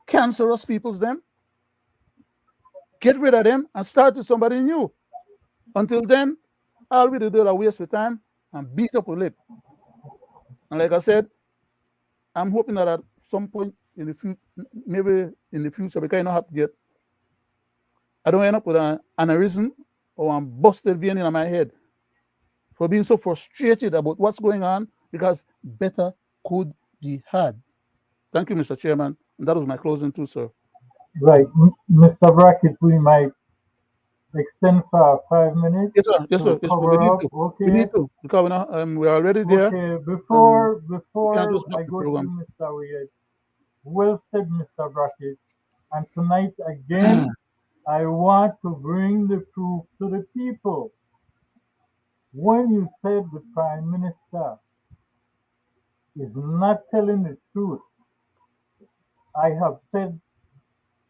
cancerous peoples then, get rid of them and start with somebody new. Until then, all we do is waste of time and beat up a lip. And like I said, I'm hoping that some point in the future, maybe in the future, because I not have to get, I don't end up with an aneurysm or a busted vein in my head for being so frustrated about what's going on, because better could be had. Thank you, Mr. Chairman. And that was my closing too, sir. Right, Mr. Brackett, we might extend for 5 minutes Yes, sir. Yes, to sir. Yes, sir. We cover need up. to. We Okay, need to, because we're already there. okay. Um, Before we can't before just drop I the go to program. you, Mr. Wade, well said, Mr. Brackett. And tonight again, I want to bring the proof to the people. When you said the Prime Minister is not telling the truth, I have said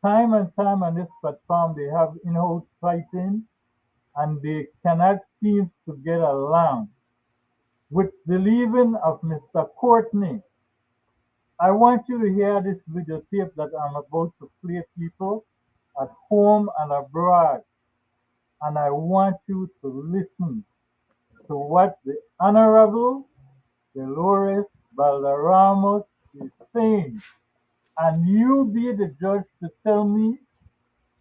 time and time on this platform they have in-house fighting and they cannot seem to get along. With the leaving of Mr. Courtney, I want you to hear this videotape that I'm about to play, people, at home and abroad. And I want you to listen to what the Honorable Dolores Valderramos is saying. And you be the judge to tell me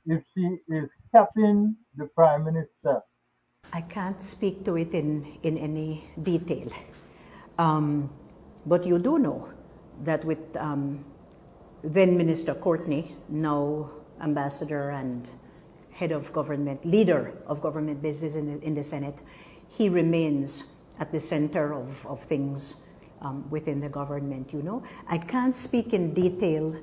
if she is capping the Prime Minister. I can't speak to it in any detail. Um, but you do know that with then Minister Courtney, now Ambassador and head of government, leader of government business in the Senate, he remains at the center of things within the government, you know. I can't speak in detail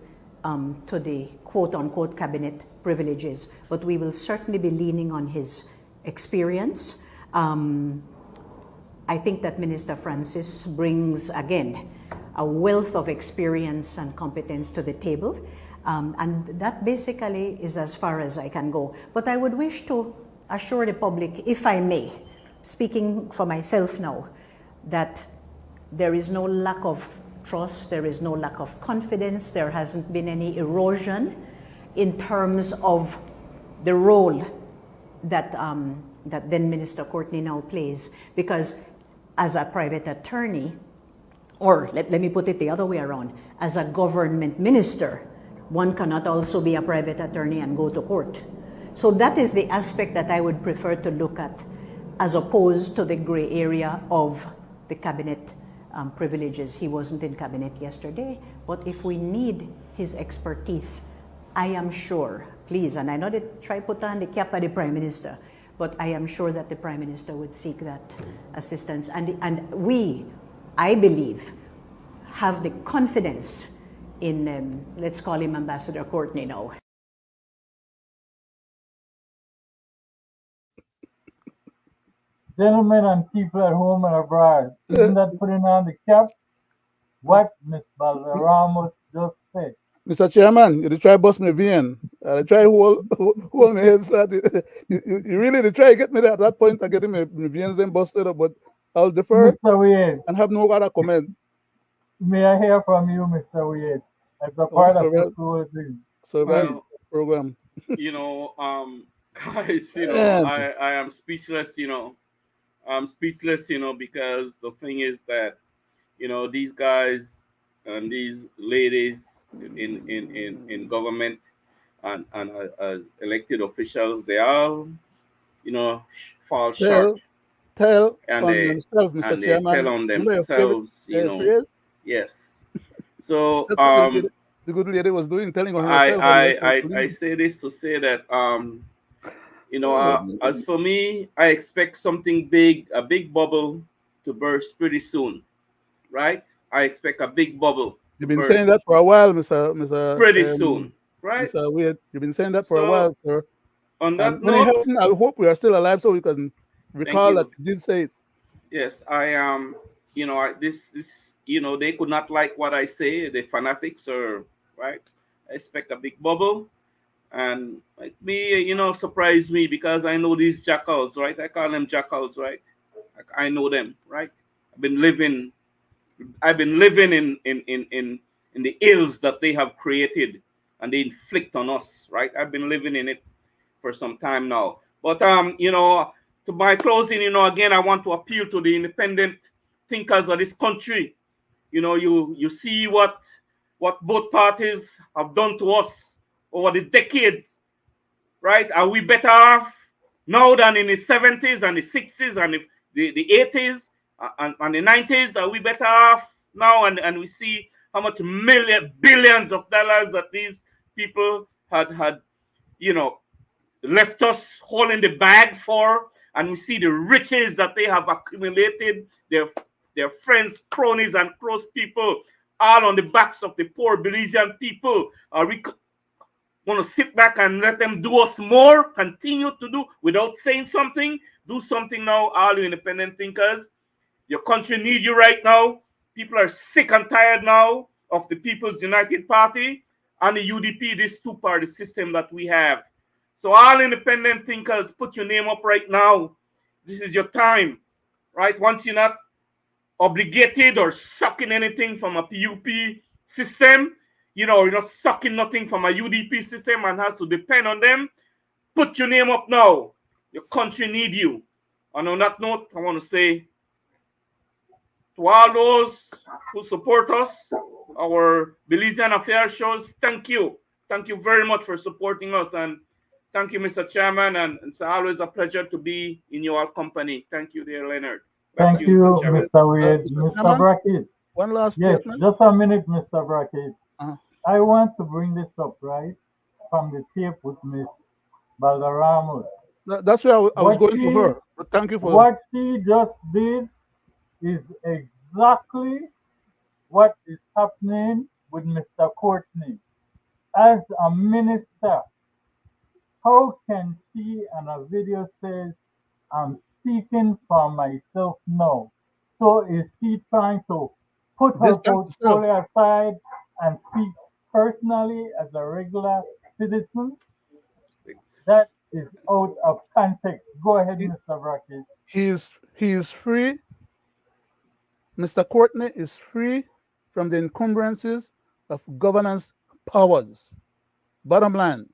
to the quote-unquote cabinet privileges, but we will certainly be leaning on his experience. I think that Minister Francis brings, again, a wealth of experience and competence to the table. And that basically is as far as I can go. But I would wish to assure the public, if I may, speaking for myself now, that there is no lack of trust, there is no lack of confidence, there hasn't been any erosion in terms of the role that, that then Minister Courtney now plays. Because as a private attorney, or let me put it the other way around, as a government minister, one cannot also be a private attorney and go to court. So that is the aspect that I would prefer to look at, as opposed to the gray area of the cabinet privileges. He wasn't in cabinet yesterday, but if we need his expertise, I am sure, please, and I know that try put on the cap of the Prime Minister, but I am sure that the Prime Minister would seek that assistance. And we, I believe, have the confidence in, let's call him Ambassador Courtney now. Gentlemen and people at home and abroad, isn't that putting on the cap? What Ms. Valderramos just said. Mr. Chairman, you try bust me vein. Try hold my head. You really try get me there at that point. I get my veins then busted up, but I'll defer Mr. Wade, and have no other comment. may I hear from you, Mr. Wade, as a part of the closing? Well, program. You know, guys, you know, I am speechless, you know. I'm speechless, you know, because the thing is that, you know, these guys and these ladies in government and as elected officials, they all, you know, fall short. Tell And on they, themselves, Mr. and they Chairman. tell on themselves, you know. Phrase? Yes. So that's what the good lady was doing, telling on herself. I say this to say that you know, as for me, I expect something big, a big bubble to burst pretty soon, right? I expect a big bubble. You've been saying that for a while, Mr. Pretty soon, right? Mr. Wade, you've been saying that for a while, sir. On that when note, it happened, I hope we are still alive so we can recall that you did say it. Yes, I am. You know, this you know, they could not like what I say. The fanatics are right. I expect a big bubble. And like me, you know, surprise me because I know these jackals, right? I call them jackals, right? I know them, right? I've been living in the ills that they have created and they inflict on us, right? I've been living in it for some time now. But you know, to my closing, you know, again, I want to appeal to the independent thinkers of this country. You know, you see what what both parties have done to us over the decades, right? Are we better off now than in the 70s and the 60s and the 80s and the 90s? Are we better off now? And we see how much billions of dollars that these people had, you know, left us holding the bag for, and we see the riches that they have accumulated, their friends, cronies, and close people, all on the backs of the poor Belizean people. Are we going to sit back and let them do us more, continue to do without saying something? Do something now, all you independent thinkers. Your country needs you right now. People are sick and tired now of the People's United Party and the UDP, this two-party system that we have. So all independent thinkers, put your name up right now. This is your time, right? Once you're not obligated or sucking anything from a PUP system, you know, you're not sucking nothing from a UDP system and has to depend on them, put your name up now. Your country need you. And on that note, I want to say to all those who support us, our Belizean Affairs shows, thank you. Thank you very much for supporting us. And thank you, Mr. Chairman. And it's always a pleasure to be in your company. Thank you, dear Leonard. Back Thank to you, you, Mr. Chairman. Mr. Wade. Mr. Brackett. One last Yes, statement. just a minute, Mr. Brackett. Uh-huh. I want to bring this up, right, from the tape with Miss Balderrama. That's where I was going to her. But thank you for what she just did is exactly what is happening with Mr. Courtney. As a minister, how can she on a video says, I'm speaking for myself now? So is she trying to put her portfolio aside and speak personally as a regular citizen? That is out of context. Go ahead, Mr. Brackett. He is free. Mr. Courtney is free from the encumbrances of governance powers. Bottom line,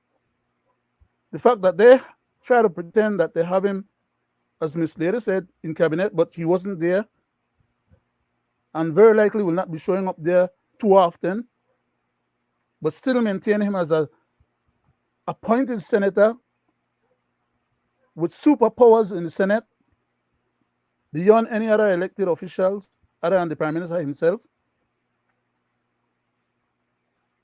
the fact that they try to pretend that they have him, as Ms. Lady said, in cabinet, but he wasn't there, and very likely will not be showing up there too often, but still maintain him as a appointed senator with superpowers in the Senate beyond any other elected officials other than the Prime Minister himself.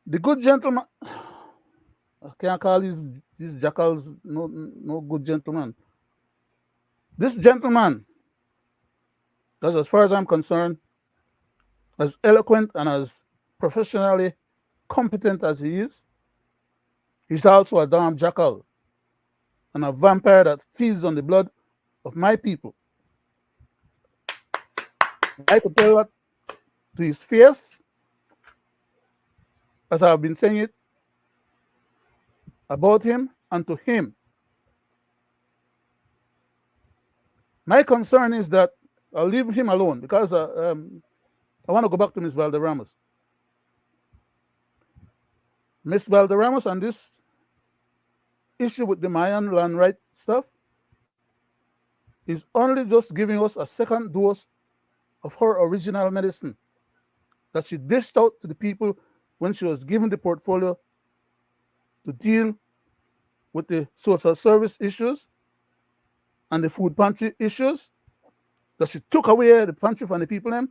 The good gentleman, I can't call these jackals no good gentleman. This gentleman, because as far as I'm concerned, as eloquent and as professionally competent as he is, he's also a damn jackal and a vampire that feeds on the blood of my people. I could tell that to his face, as I've been saying it about him and to him. My concern is that I'll leave him alone because I want to go back to Ms. Valderramos. Ms. Valderramos on this issue with the Mayan land right stuff is only just giving us a second dose of her original medicine that she dished out to the people when she was given the portfolio to deal with the social service issues and the food pantry issues, that she took away the pantry from the people them,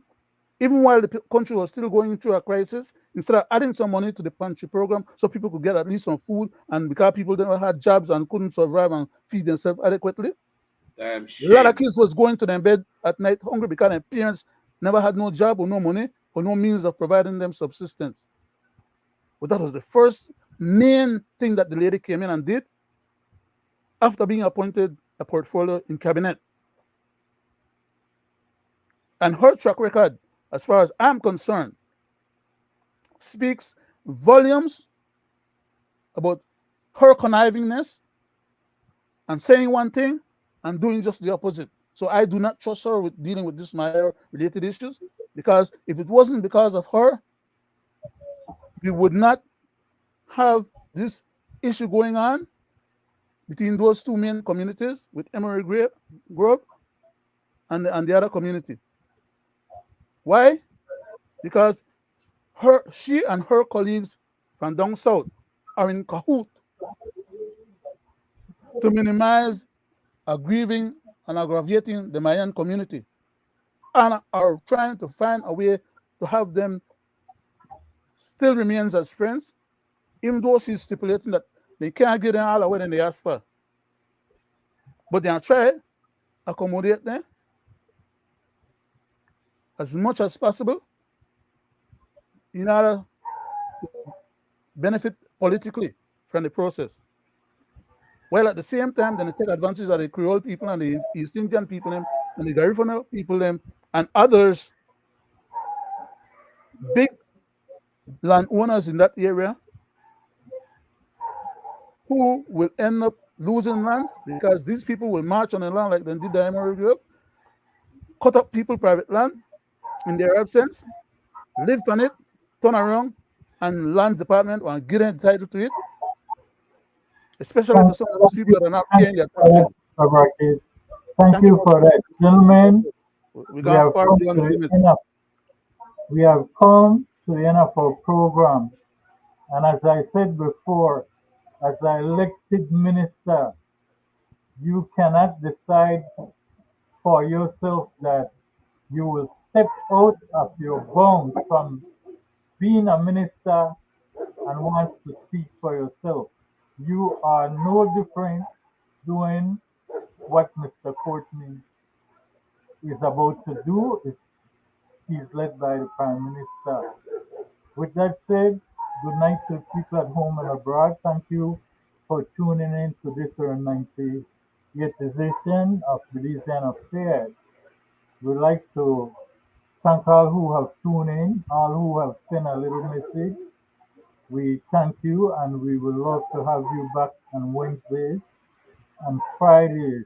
even while the country was still going through a crisis, instead of adding some money to the pantry program so people could get at least some food, and because people never had jobs and couldn't survive and feed themselves adequately. A lot of kids was going to their bed at night hungry because their parents never had no job or no money or no means of providing them subsistence. But that was the first main thing that the lady came in and did after being appointed a portfolio in cabinet. And her track record, as far as I'm concerned, speaks volumes about her connivingness and saying one thing and doing just the opposite. So I do not trust her with dealing with this Maya-related issues, because if it wasn't because of her, we would not have this issue going on between those two main communities with Emery Grove and the other community. Why? Because she and her colleagues from down south are in cahoot to minimize aggrieving and aggravating the Mayan community, and are trying to find a way to have them still remains as friends, even though she's stipulating that they can't get them all the way than they ask for. But they are trying to accommodate them as much as possible in order to benefit politically from the process. While at the same time, then they take advantage of the Creole people and the East Indian people them, and the Garifuna people them, and others, big landowners in that area, who will end up losing lands because these people will march on the land like they did the Emerald Grove, cut up people private land in their absence, live on it, turn around, and land department will get entitled to it, especially for some of those people that are not paying their taxes. Thank you for that, gentlemen. We have come to the end of our program. And as I said before, as an elected minister, you cannot decide for yourself that you will step out of your bounds from being a minister and want to speak for yourself. You are no different doing what Mr. Courtney is about to do if he's led by the Prime Minister. With that said, good night to people at home and abroad. Thank you for tuning in to this 98th edition of Belizean Affairs. We'd like to thank all who have tuned in, all who have sent a little message. We thank you, and we would love to have you back on Wednesdays and Fridays.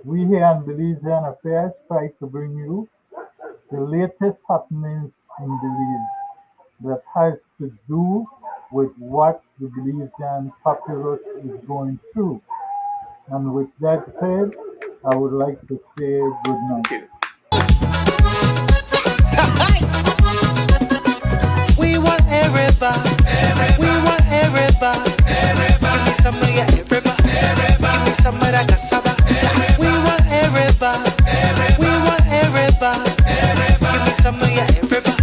We here on Belizean Affairs try to bring you the latest happenings in Belize that has to do with what the Belizean populace is going through. And with that said, I would like to say good night. We want everybody. We want everybody. Give me some of your everybody. Give me some of that cassava. We want everybody. We want everybody. Give me some of your everybody.